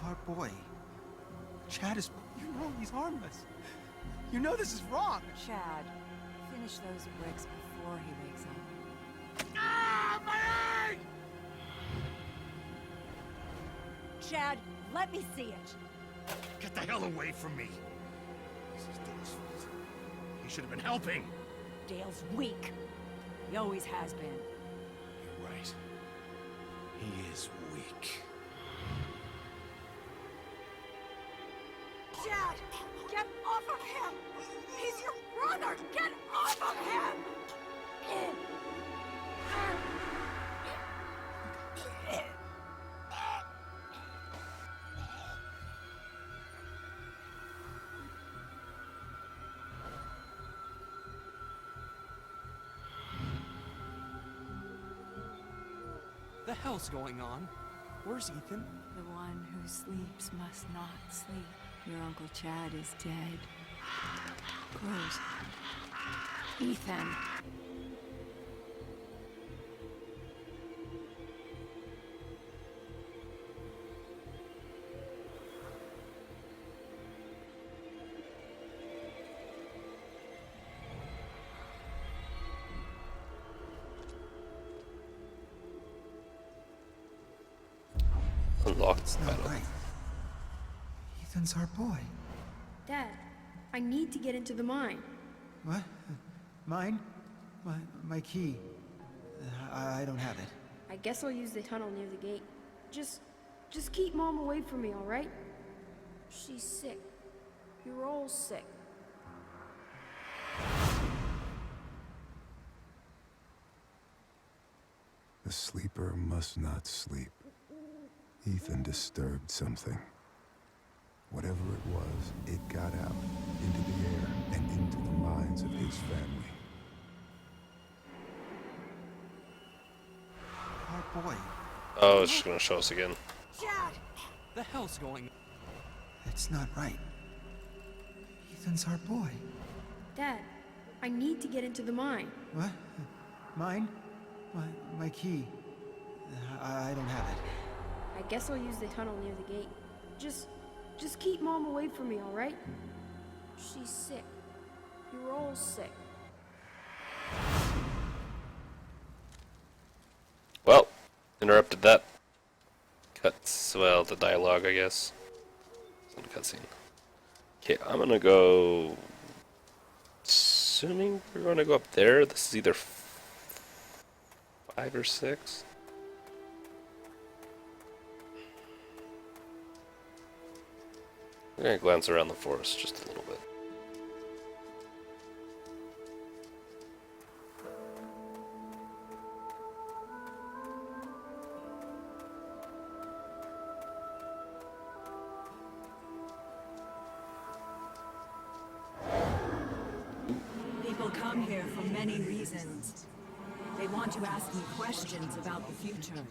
Our boy. Chad is... You know he's harmless. You know this is wrong. Chad, finish those bricks before he wakes up. Chad, let me see it. Get the hell away from me! This is Dale's fault. He should have been helping! Dale's weak. He always has been. You're right. He is weak. Chad, get off of him! He's your brother! Get off of him! The hell's going on? Where's Ethan? The one who sleeps must not sleep. Your Uncle Chad is dead. Close. Ethan. Unlocked Not battle. right. Ethan's our boy. Dad, I need to get into the mine. What? Mine? My key. I don't have it. I guess I'll use the tunnel near the gate. Just keep Mom away from me, all right? She's sick. You're all sick. The sleeper must not sleep. Ethan disturbed something. Whatever it was, it got out, into the air, and into the minds of his family. Our boy. Oh, it's just gonna show us again. The hell's going on? It's not right. Ethan's our boy. Dad, I need to get into the mine. What? Mine? My key. I don't have it. I guess I'll use the tunnel near the gate. Just keep Mom away from me, all right? She's sick. You're all sick. Well, interrupted that. Cuts, well, the dialogue, I guess. It's not a cutscene. Okay, I'm gonna go... Assuming we're gonna go up there, this is either 5 or 6. I'm gonna glance around the forest just a little bit. People come here for many reasons. They want to ask me questions about the future.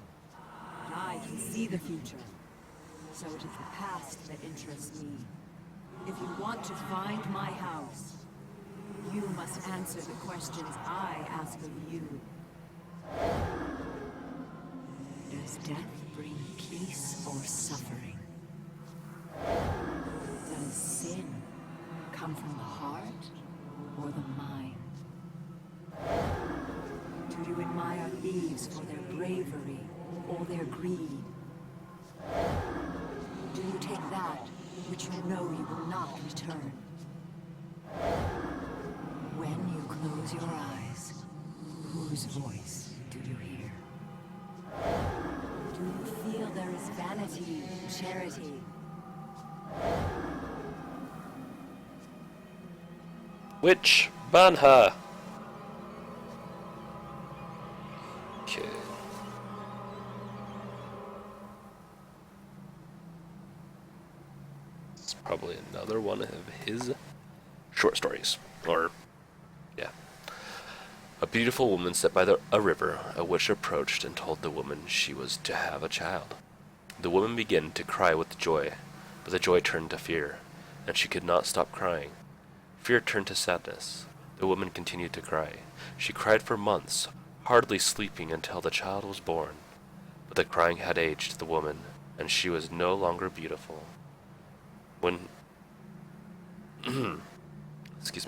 But I can see the future. So it is the past that interests me. If you want to find my house, you must answer the questions I ask of you. Does death bring peace or suffering? Does sin come from the heart or the mind? Do you admire thieves for their bravery or their greed? Do you take that which you know you will not return? When you close your eyes, whose voice do you hear? Do you feel there is vanity in charity? Witch Banha. Okay. It's probably another one of his short stories. Or, yeah. A beautiful woman sat by a river. A witch approached and told the woman she was to have a child. The woman began to cry with joy, but the joy turned to fear, and she could not stop crying. Fear turned to sadness. The woman continued to cry. She cried for months, hardly sleeping until the child was born. But the crying had aged the woman, and she was no longer beautiful. When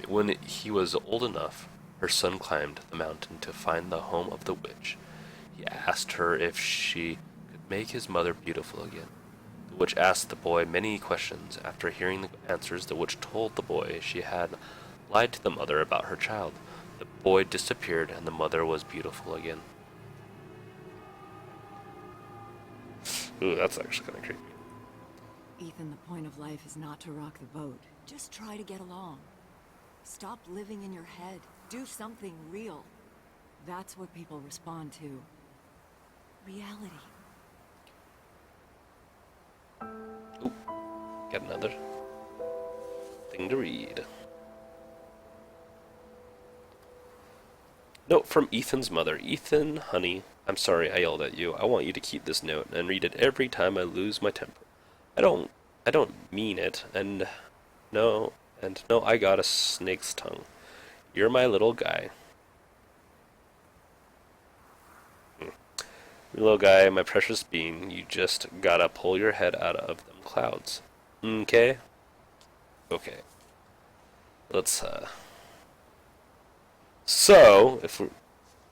when he was old enough, her son climbed the mountain to find the home of the witch. He asked her if she could make his mother beautiful again. The witch asked the boy many questions. After hearing the answers, the witch told the boy she had lied to the mother about her child. The boy disappeared, and the mother was beautiful again. Ooh, that's actually kind of creepy. Ethan, the point of life is not to rock the boat. Just try to get along. Stop living in your head. Do something real. That's what people respond to. Reality. Ooh, got another thing to read. Note from Ethan's mother. Ethan, honey, I'm sorry I yelled at you. I want you to keep this note and read it every time I lose my temper. I don't mean it, and no, I got a snake's tongue. You're my little guy. Little guy, my precious bean, you just gotta pull your head out of them clouds. Okay? Okay. Let's, So, if we're,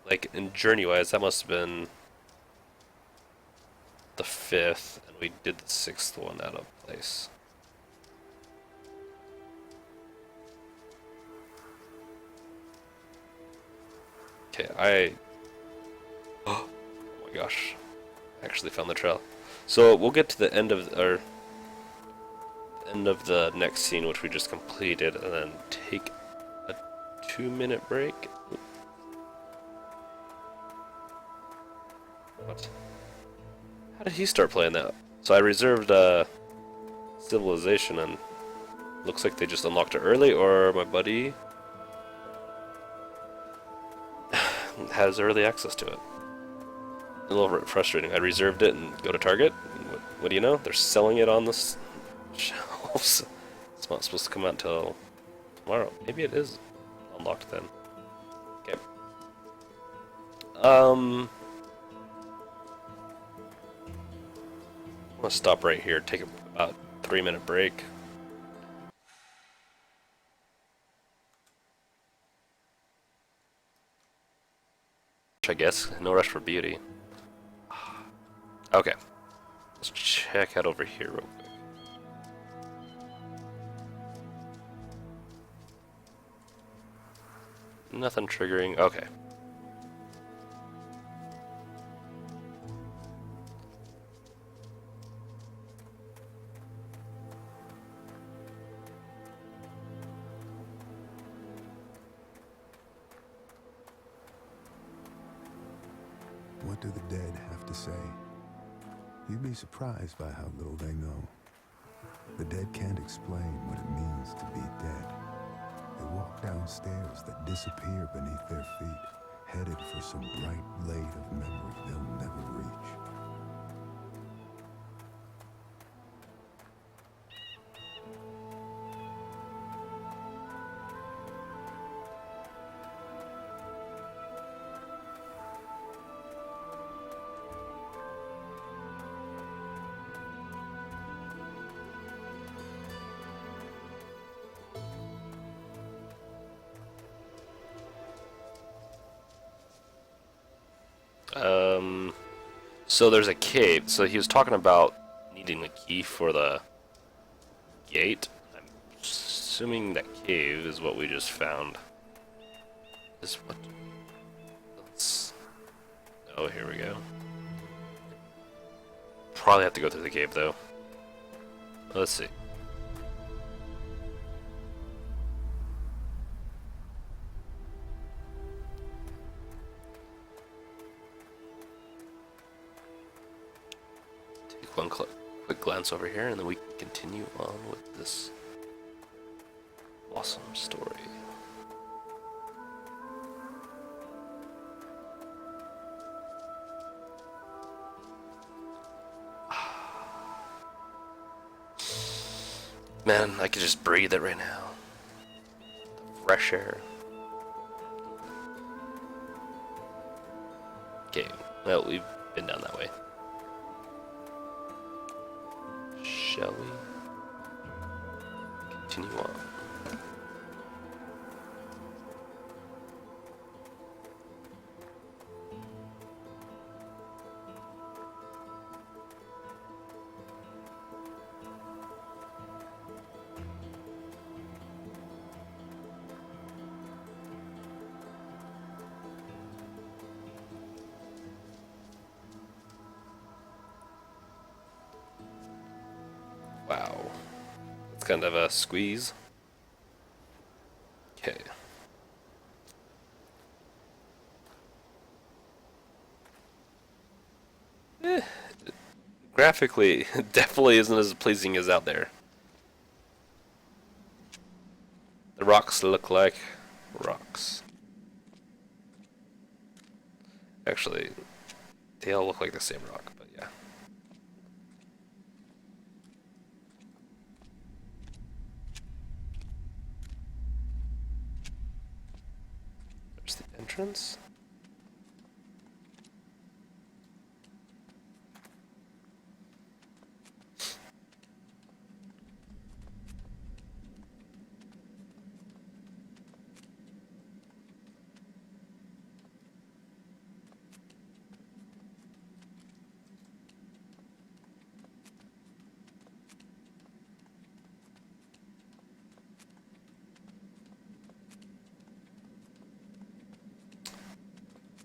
like, in journey-wise, that must have been the 5th, and we did the 6th one out of place. Okay, oh my gosh. I actually found the trail. So, we'll get to the end of the next scene, which we just completed, and then take a 2-minute break. What? How did he start playing that? So I reserved Civilization, and looks like they just unlocked it early, or my buddy has early access to it. A little bit frustrating. I reserved it and go to Target. And what do you know? They're selling it on the shelves. It's not supposed to come out until tomorrow. Maybe it is unlocked then. Okay. I'm gonna stop right here, take about 3-minute break. I guess. No rush for beauty. Okay. Let's check out over here real quick. Nothing triggering. Okay. What do the dead have to say? You'd be surprised by how little they know. The dead can't explain what it means to be dead. They walk down stairs that disappear beneath their feet, headed for some bright blade of memory they'll never reach. So there's a cave. So he was talking about needing a key for the gate. I'm assuming that cave is what we just found. Is what? Oh, here we go. Probably have to go through the cave though. Let's see. One quick glance over here, and then we can continue on with this awesome story. Man, I could just breathe it right now. The fresh air. Okay, well, we've been down that way. Shall we continue on? Wow. It's kind of a squeeze. Okay. Graphically, it definitely isn't as pleasing as out there. The rocks look like rocks. Actually, they all look like the same rock, but yeah. There's the entrance.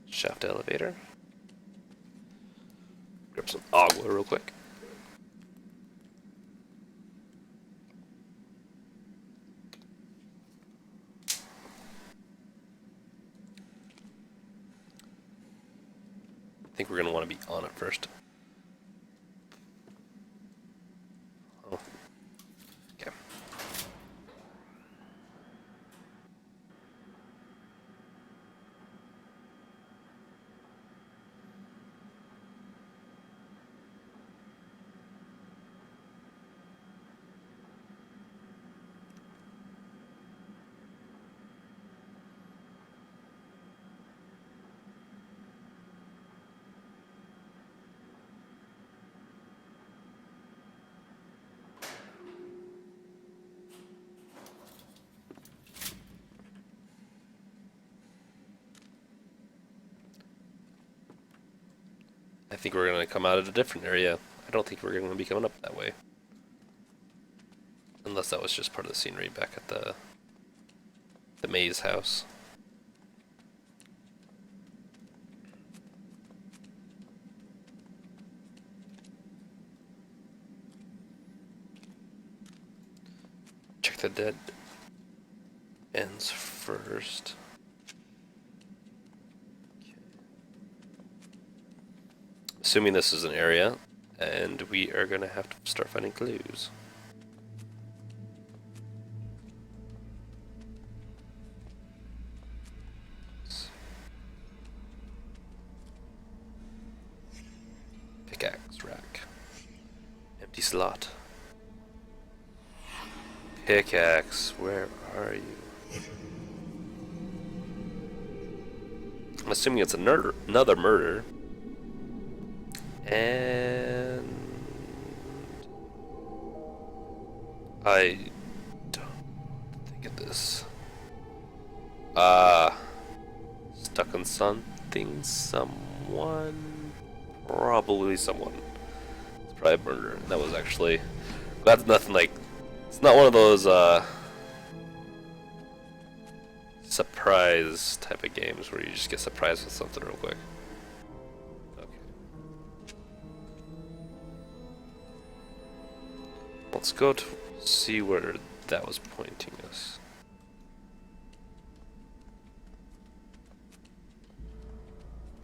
Shaft elevator. Grab some agua real quick. I think we're going to want to be on it first. Oh. Okay. I think we're going to come out of a different area. I don't think we're going to be coming up that way. Unless that was just part of the scenery back at the maze house. Check the dead ends first. Assuming this is an area, and we are going to have to start finding clues. Pickaxe rack. Empty slot. Pickaxe, where are you? I'm assuming it's another murder. And I don't think of this. Stuck on something, someone, probably someone. It's probably a murder. That was actually, that's nothing like, it's not one of those surprise type of games where you just get surprised with something real quick. Let's go to see where that was pointing us.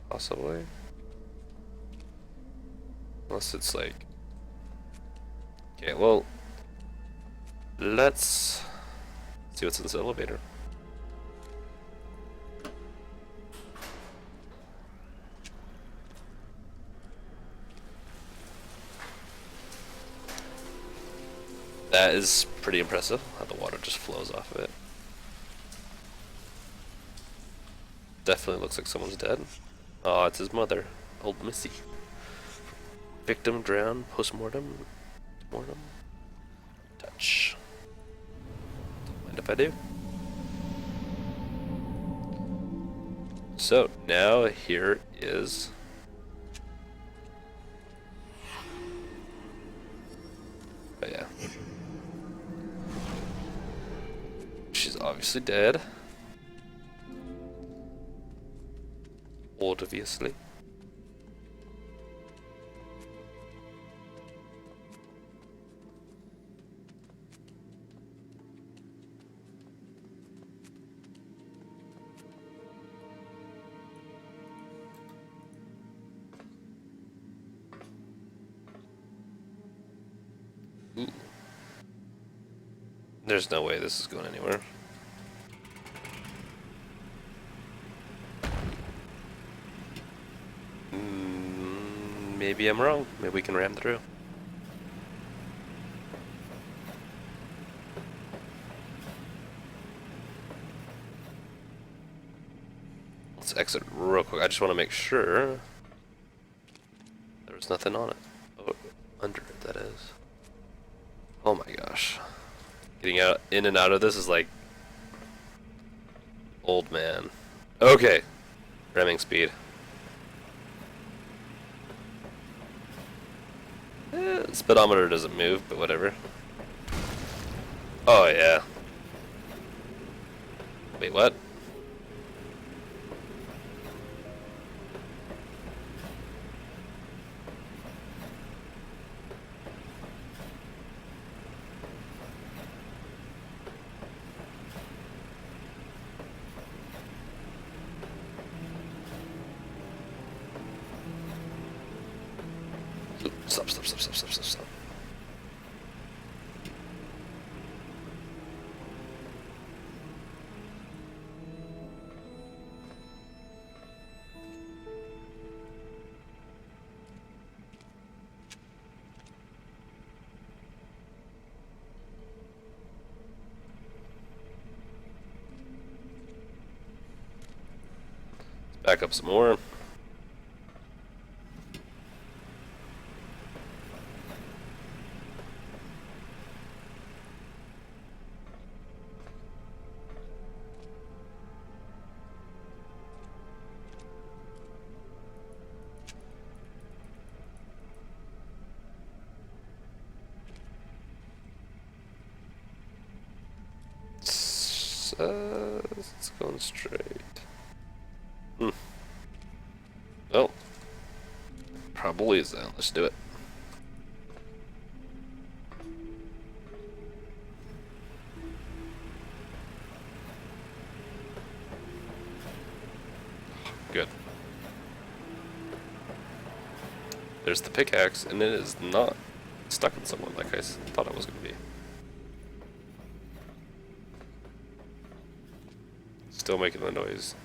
Possibly. Unless it's like... Okay, well... Let's see what's in this elevator. That is pretty impressive, how the water just flows off of it. Definitely looks like someone's dead. Oh, it's his mother, old Missy. Victim drowned, post-mortem, mortem, touch. Don't mind if I do. So, now here is... Oh yeah. She's obviously dead. Obviously. Ooh. There's no way this is going anywhere. Maybe I'm wrong. Maybe we can ram through. Let's exit real quick. I just want to make sure there was nothing on it. Oh, under it, that is. Oh my gosh. Getting out, in and out of this is like old man. Okay. Ramming speed. Speedometer doesn't move, but whatever. Oh yeah. Wait, what? Stop, stop, stop, stop, stop, stop, stop. Back up some more. It's going straight. Well, probably is that. Let's do it. Good. There's the pickaxe, and it is not stuck in someone like I thought it was going to be. Still making the noise.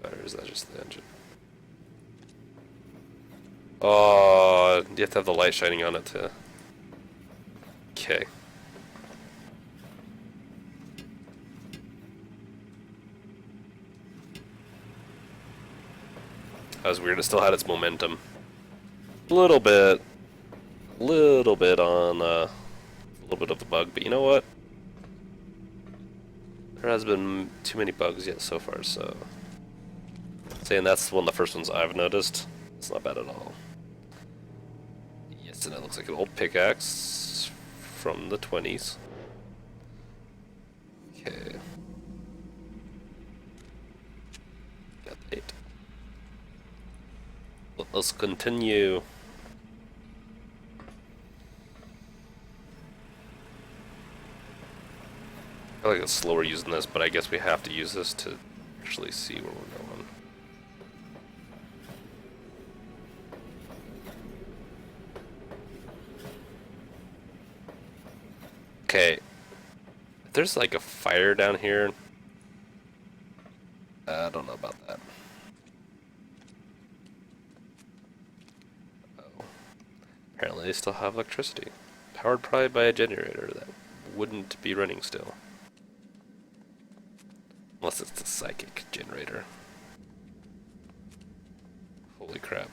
Or is that just the engine? Oh, you have to have the light shining on it to... Okay. That was weird. It still had its momentum. A little bit on a little bit of the bug, but you know what? There has been too many bugs yet so far, so saying that's one of the first ones I've noticed. It's not bad at all. Yes, and it looks like an old pickaxe from the 20s. Okay. Got 8. Let's continue. I feel like it's slower using this, but I guess we have to use this to actually see where we're going. Okay. If there's like a fire down here, I don't know about that. Oh. Apparently they still have electricity. Powered probably by a generator that wouldn't be running still. Unless it's the psychic generator. Holy crap.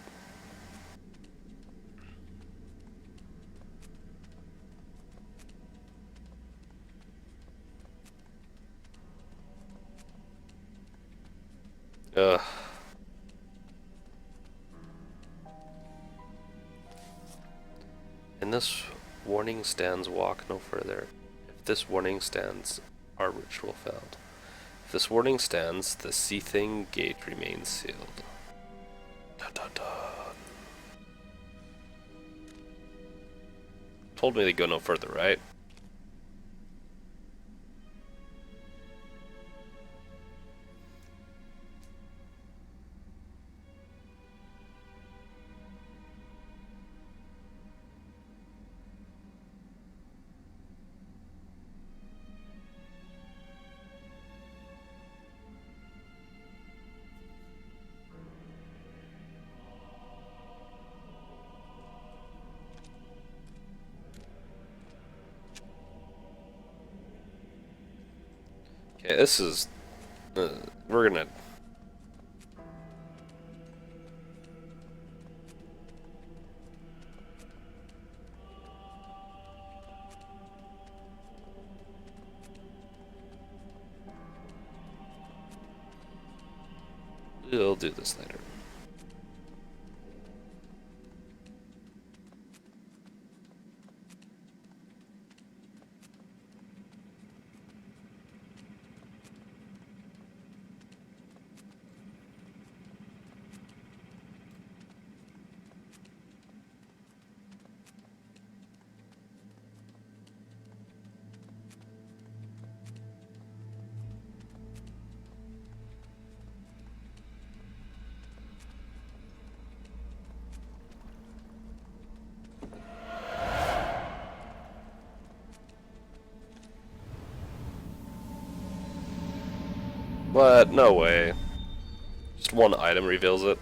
Ugh. In this warning stands, walk no further. If this warning stands, our ritual failed. If this warning stands, the seething gate remains sealed. Dun, dun, dun. Told me to go no further, right? Okay, this is... we're gonna We'll do this later. What? No way. Just one item reveals it.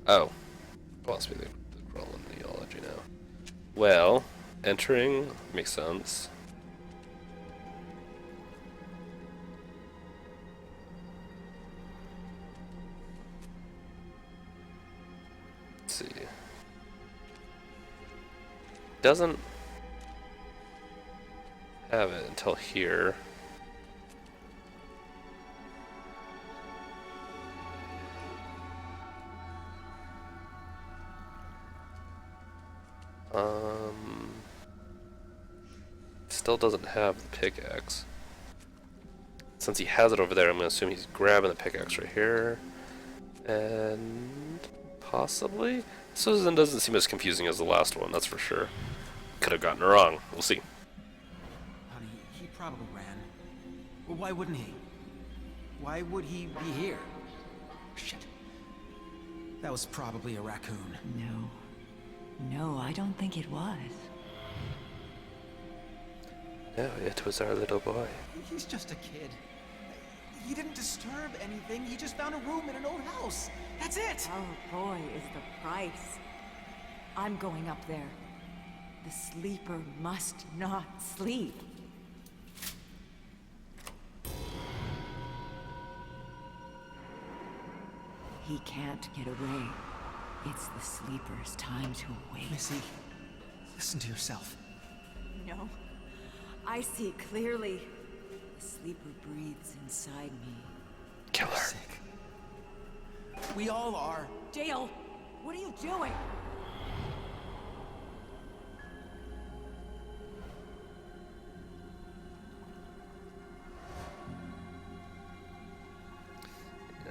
Oh. Must be the Roland theology now. Well, entering makes sense. Let's see. Doesn't have it until here. Still doesn't have the pickaxe. Since he has it over there, I'm gonna assume he's grabbing the pickaxe right here. And possibly? This one doesn't seem as confusing as the last one, that's for sure. Could have gotten it wrong. We'll see. Honey, he probably ran. Well, why wouldn't he? Why would he be here? Shit. That was probably a raccoon. No, I don't think it was. No, it was our little boy. He's just a kid. He didn't disturb anything. He just found a room in an old house. That's it! Our boy is the price. I'm going up there. The sleeper must not sleep. He can't get away. It's the sleeper's time to wake. Missy, listen to yourself. No. I see clearly. The sleeper breathes inside me. Kill her. Sick. We all are. Dale, what are you doing?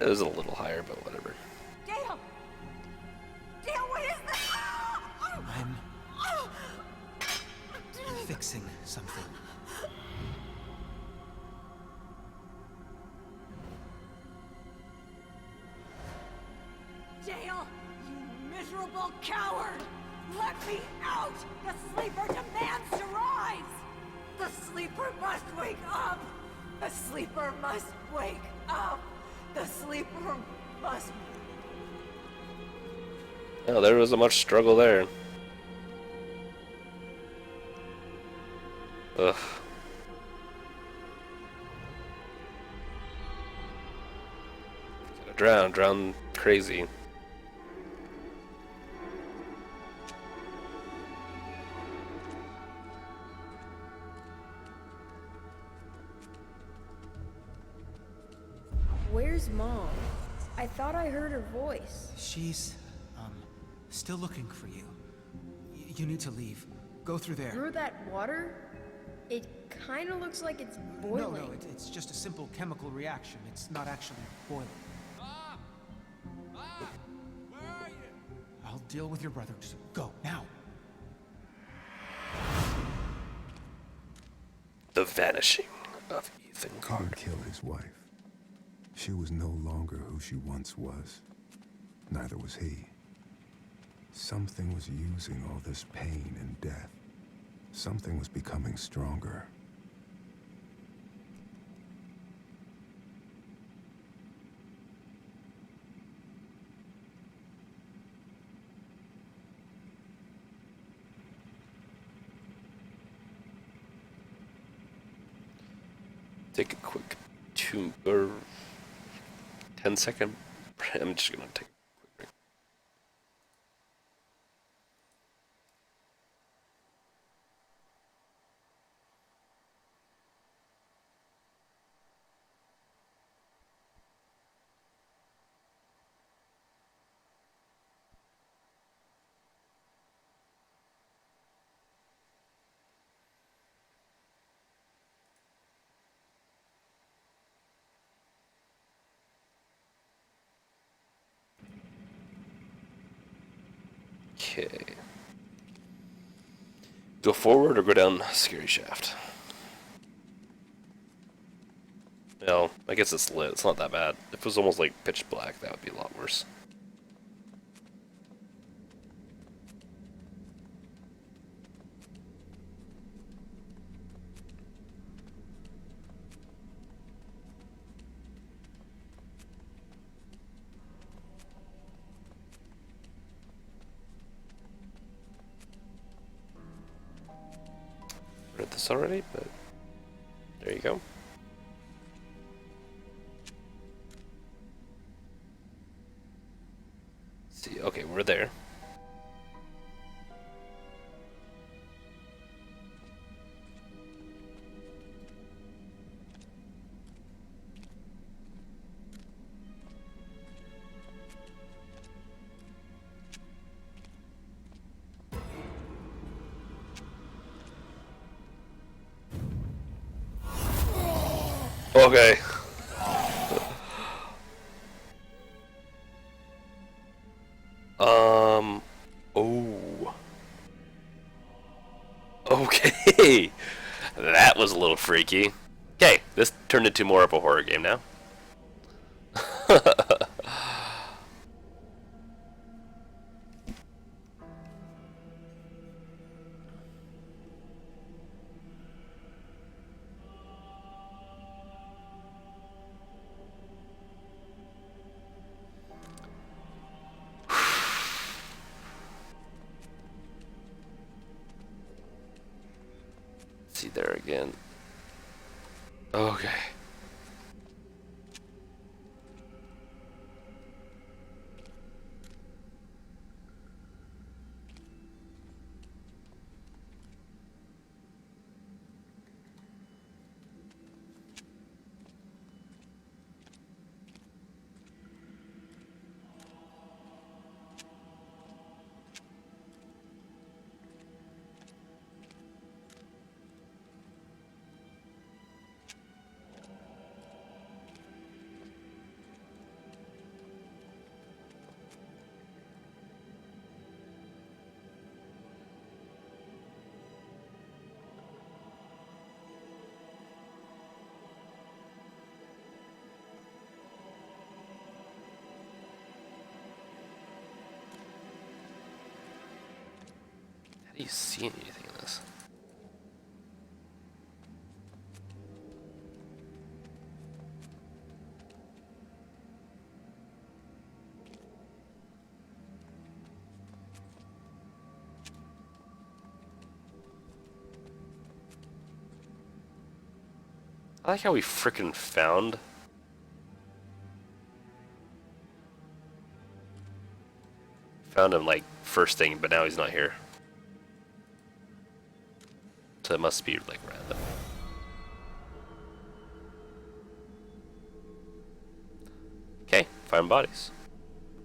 It was a little higher, but whatever. Dale! Dale, what is this? I'm fixing something. Dale, you miserable coward! Let me out! The sleeper demands to rise! The sleeper must wake up! The sleeper must wake up! The sleeper must... Oh, there wasn't much struggle there. Ugh. Gotta drown crazy. Where's Mom? I thought I heard her voice. She's, still looking for you. You need to leave. Go through there. Through that water? It kinda looks like it's boiling. No, it's just a simple chemical reaction. It's not actually boiling. Where are you? I'll deal with your brother. Just go, now. Vanishing of Ethan He Carter. would kill his wife. She was no longer who she once was. Neither was he. Something was using all this pain and death. Something was becoming stronger. Take a quick 2 or 10-second. I'm just gonna take a quick break. Okay. Go forward or go down scary shaft? Well, I guess it's lit. It's not that bad. If it was almost like pitch black, that would be a lot worse. Read this already, but there you go. See, okay, we're there. Okay. Oh. Okay. That was a little freaky. Okay, this turned into more of a horror game now. See there again. Okay. How do you see anything in this? I like how we frickin' found him like first thing, but now he's not here. So it must be like random. Okay, find bodies.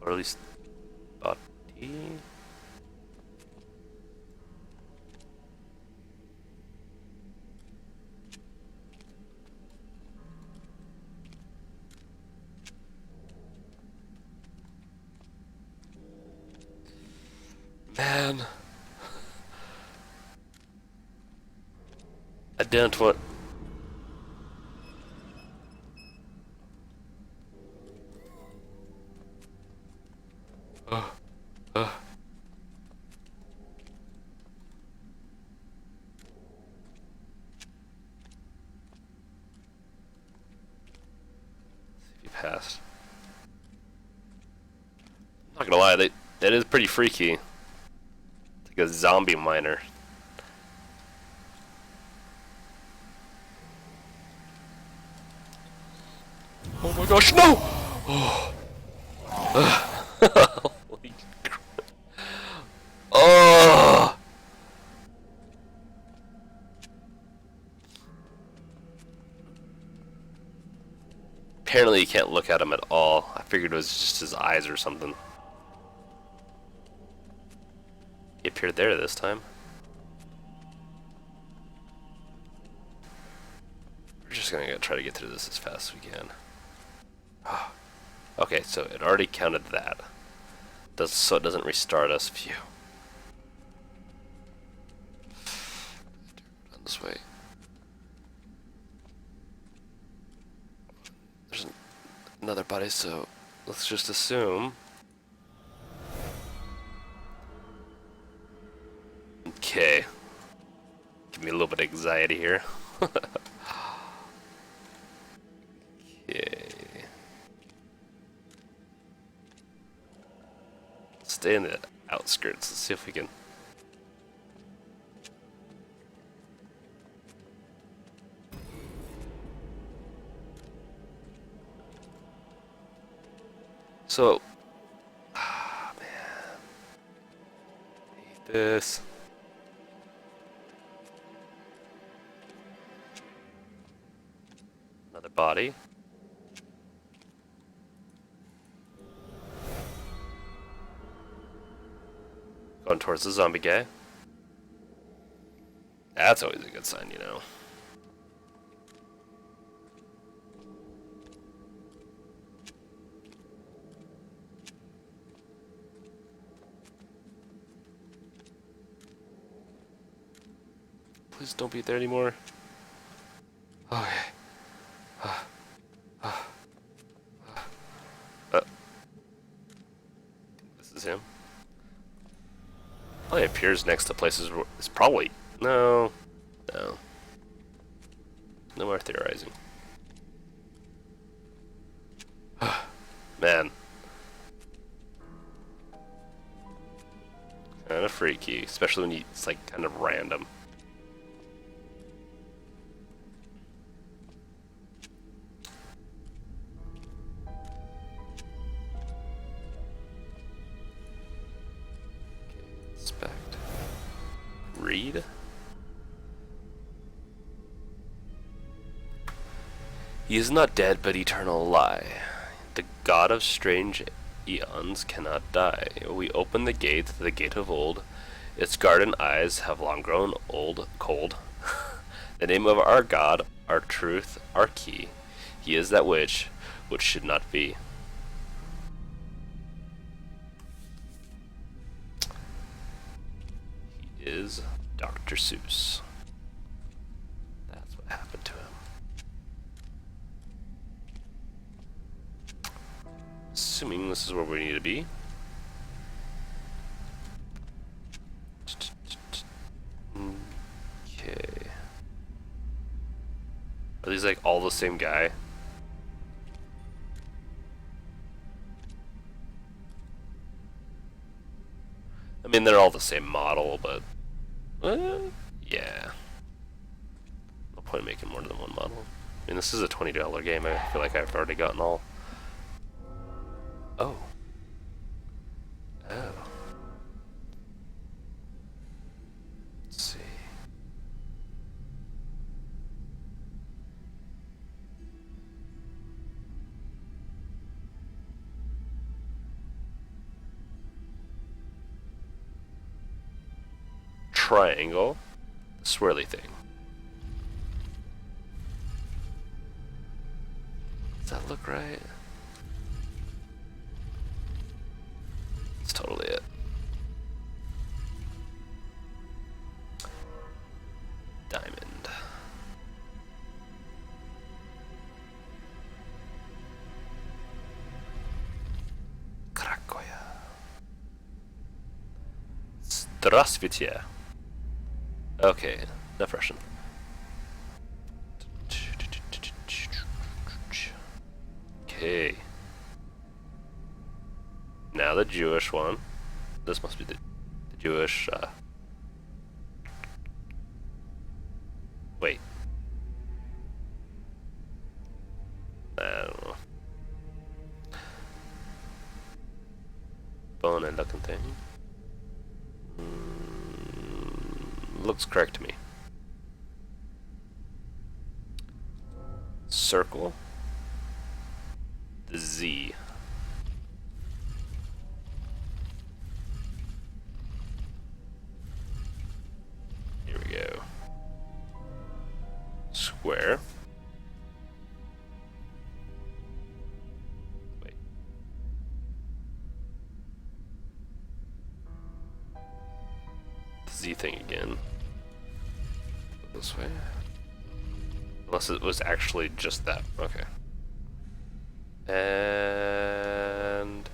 Or at least body. Man. I don't want... It is pretty freaky. It's like a zombie miner. Oh my gosh, no! Oh. Holy crap. Oh! Apparently you can't look at him at all. I figured it was just his eyes or something. He appeared there this time. We're just gonna try to get through this as fast as we can. Okay, so it already counted that. So it doesn't restart us. Phew. Down this way. There's another body, so let's just assume. Okay. Give me a little bit of anxiety here. Okay. Stay in the outskirts. Let's see if we can. So, man, I hate this. Another body. Going towards the zombie guy. That's always a good sign, you know. Please don't be there anymore. Okay. This is him. Probably appears next to places where it's probably no. No more theorizing. Man. Kinda freaky, especially when it's like kind of random. Inspect. Read. He is not dead, but eternal lie. The god of strange eons cannot die. We open the gate of old. Its garden eyes have long grown cold. The name of our god, our truth, our key. He is that which should not be. He is Dr. Seuss. That's what happened to him. Assuming this is where we need to be. Okay. Are these like all the same guy? I mean, they're all the same model, but yeah. No point in making more than one model. I mean, this is a $20 game. I feel like I've already gotten all. Oh. Oh. Let's see. Triangle. The swirly thing. Does that look right? That's totally it. Diamond. Krakoya. Здравствуйте. Okay, enough Russian. Okay. Now the Jewish one. This must be the Jewish. Wait. I don't know. Bone and looking thing. Looks correct to me. Circle. The Z. Here we go. Square. Wait. The Z thing again. This way. Unless it was actually just that. Okay. And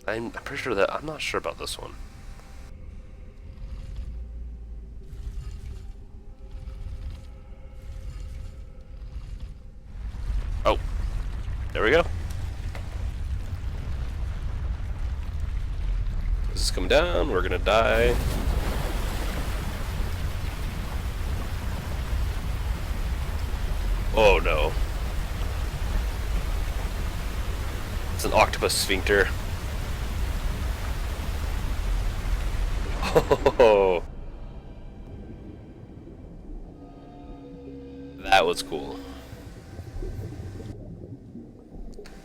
I'm pretty sure that I'm not sure about this one. Oh, there we go. This is coming down. We're gonna die. Oh no. It's an octopus sphincter. Oh, that was cool.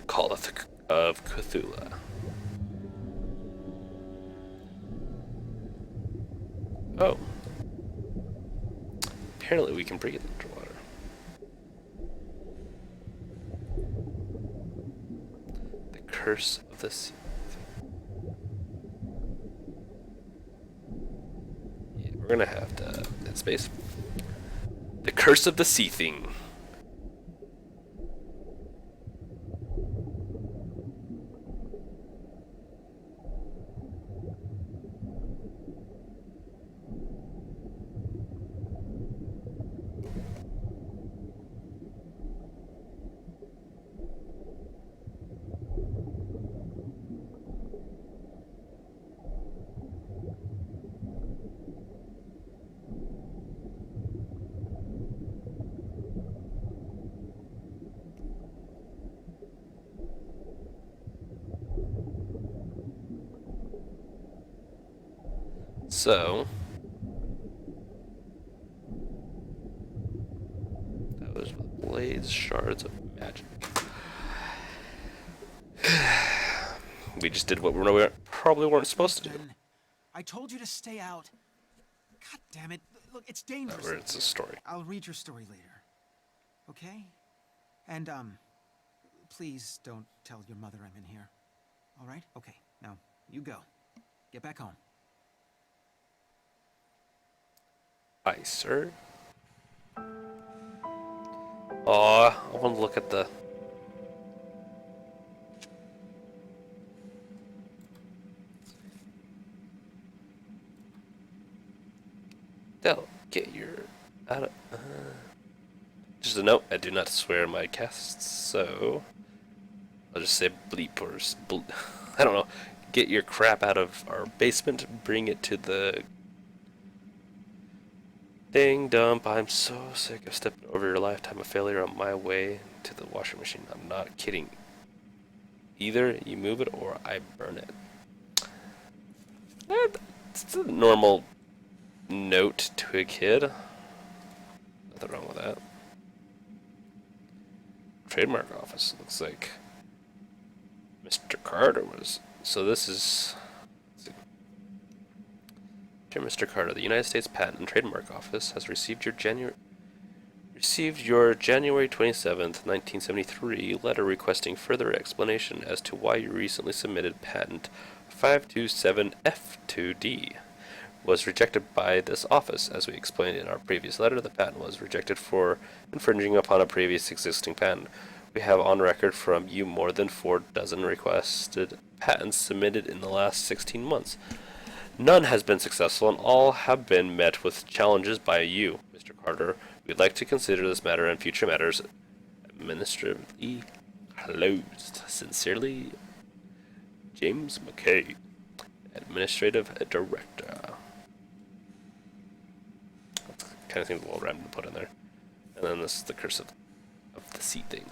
Call of Cthulhu. Oh. Apparently we can breathe underwater. The curse of the sea. We're gonna have to in space. The curse of the sea thing. So that was blades, shards of magic. We just did what we probably weren't supposed to do. I told you to stay out. God damn it. Look, it's dangerous. Where it's a story. I'll read your story later. Okay? And, please don't tell your mother I'm in here. All right? Okay. Now, you go. Get back home. Aye, sir. Aw, I want to look at the... Del, get your... out of... Just a note, I do not swear in my casts, so... I'll just say bleep or... I don't know. Get your crap out of our basement, bring it to the... Ding dump, I'm so sick of stepping over your lifetime of failure on my way to the washing machine. I'm not kidding. Either you move it or I burn it. It's a normal note to a kid. Nothing wrong with that. trademark office. Looks like Mr. Carter was. So this is. Dear Mr. Carter, the United States Patent and Trademark Office has received your January 27th, 1973 letter requesting further explanation as to why you recently submitted patent 527F2D was rejected by this office. As we explained in our previous letter, the patent was rejected for infringing upon a previous existing patent. We have on record from you more than 4 dozen requested patents submitted in the last 16 months. None has been successful, and all have been met with challenges by you, Mr. Carter. We'd like to consider this matter and future matters administratively closed. Sincerely, James McKay, Administrative Director. That kind of seems a little random to put in there. And then this is the curse of the sea thing.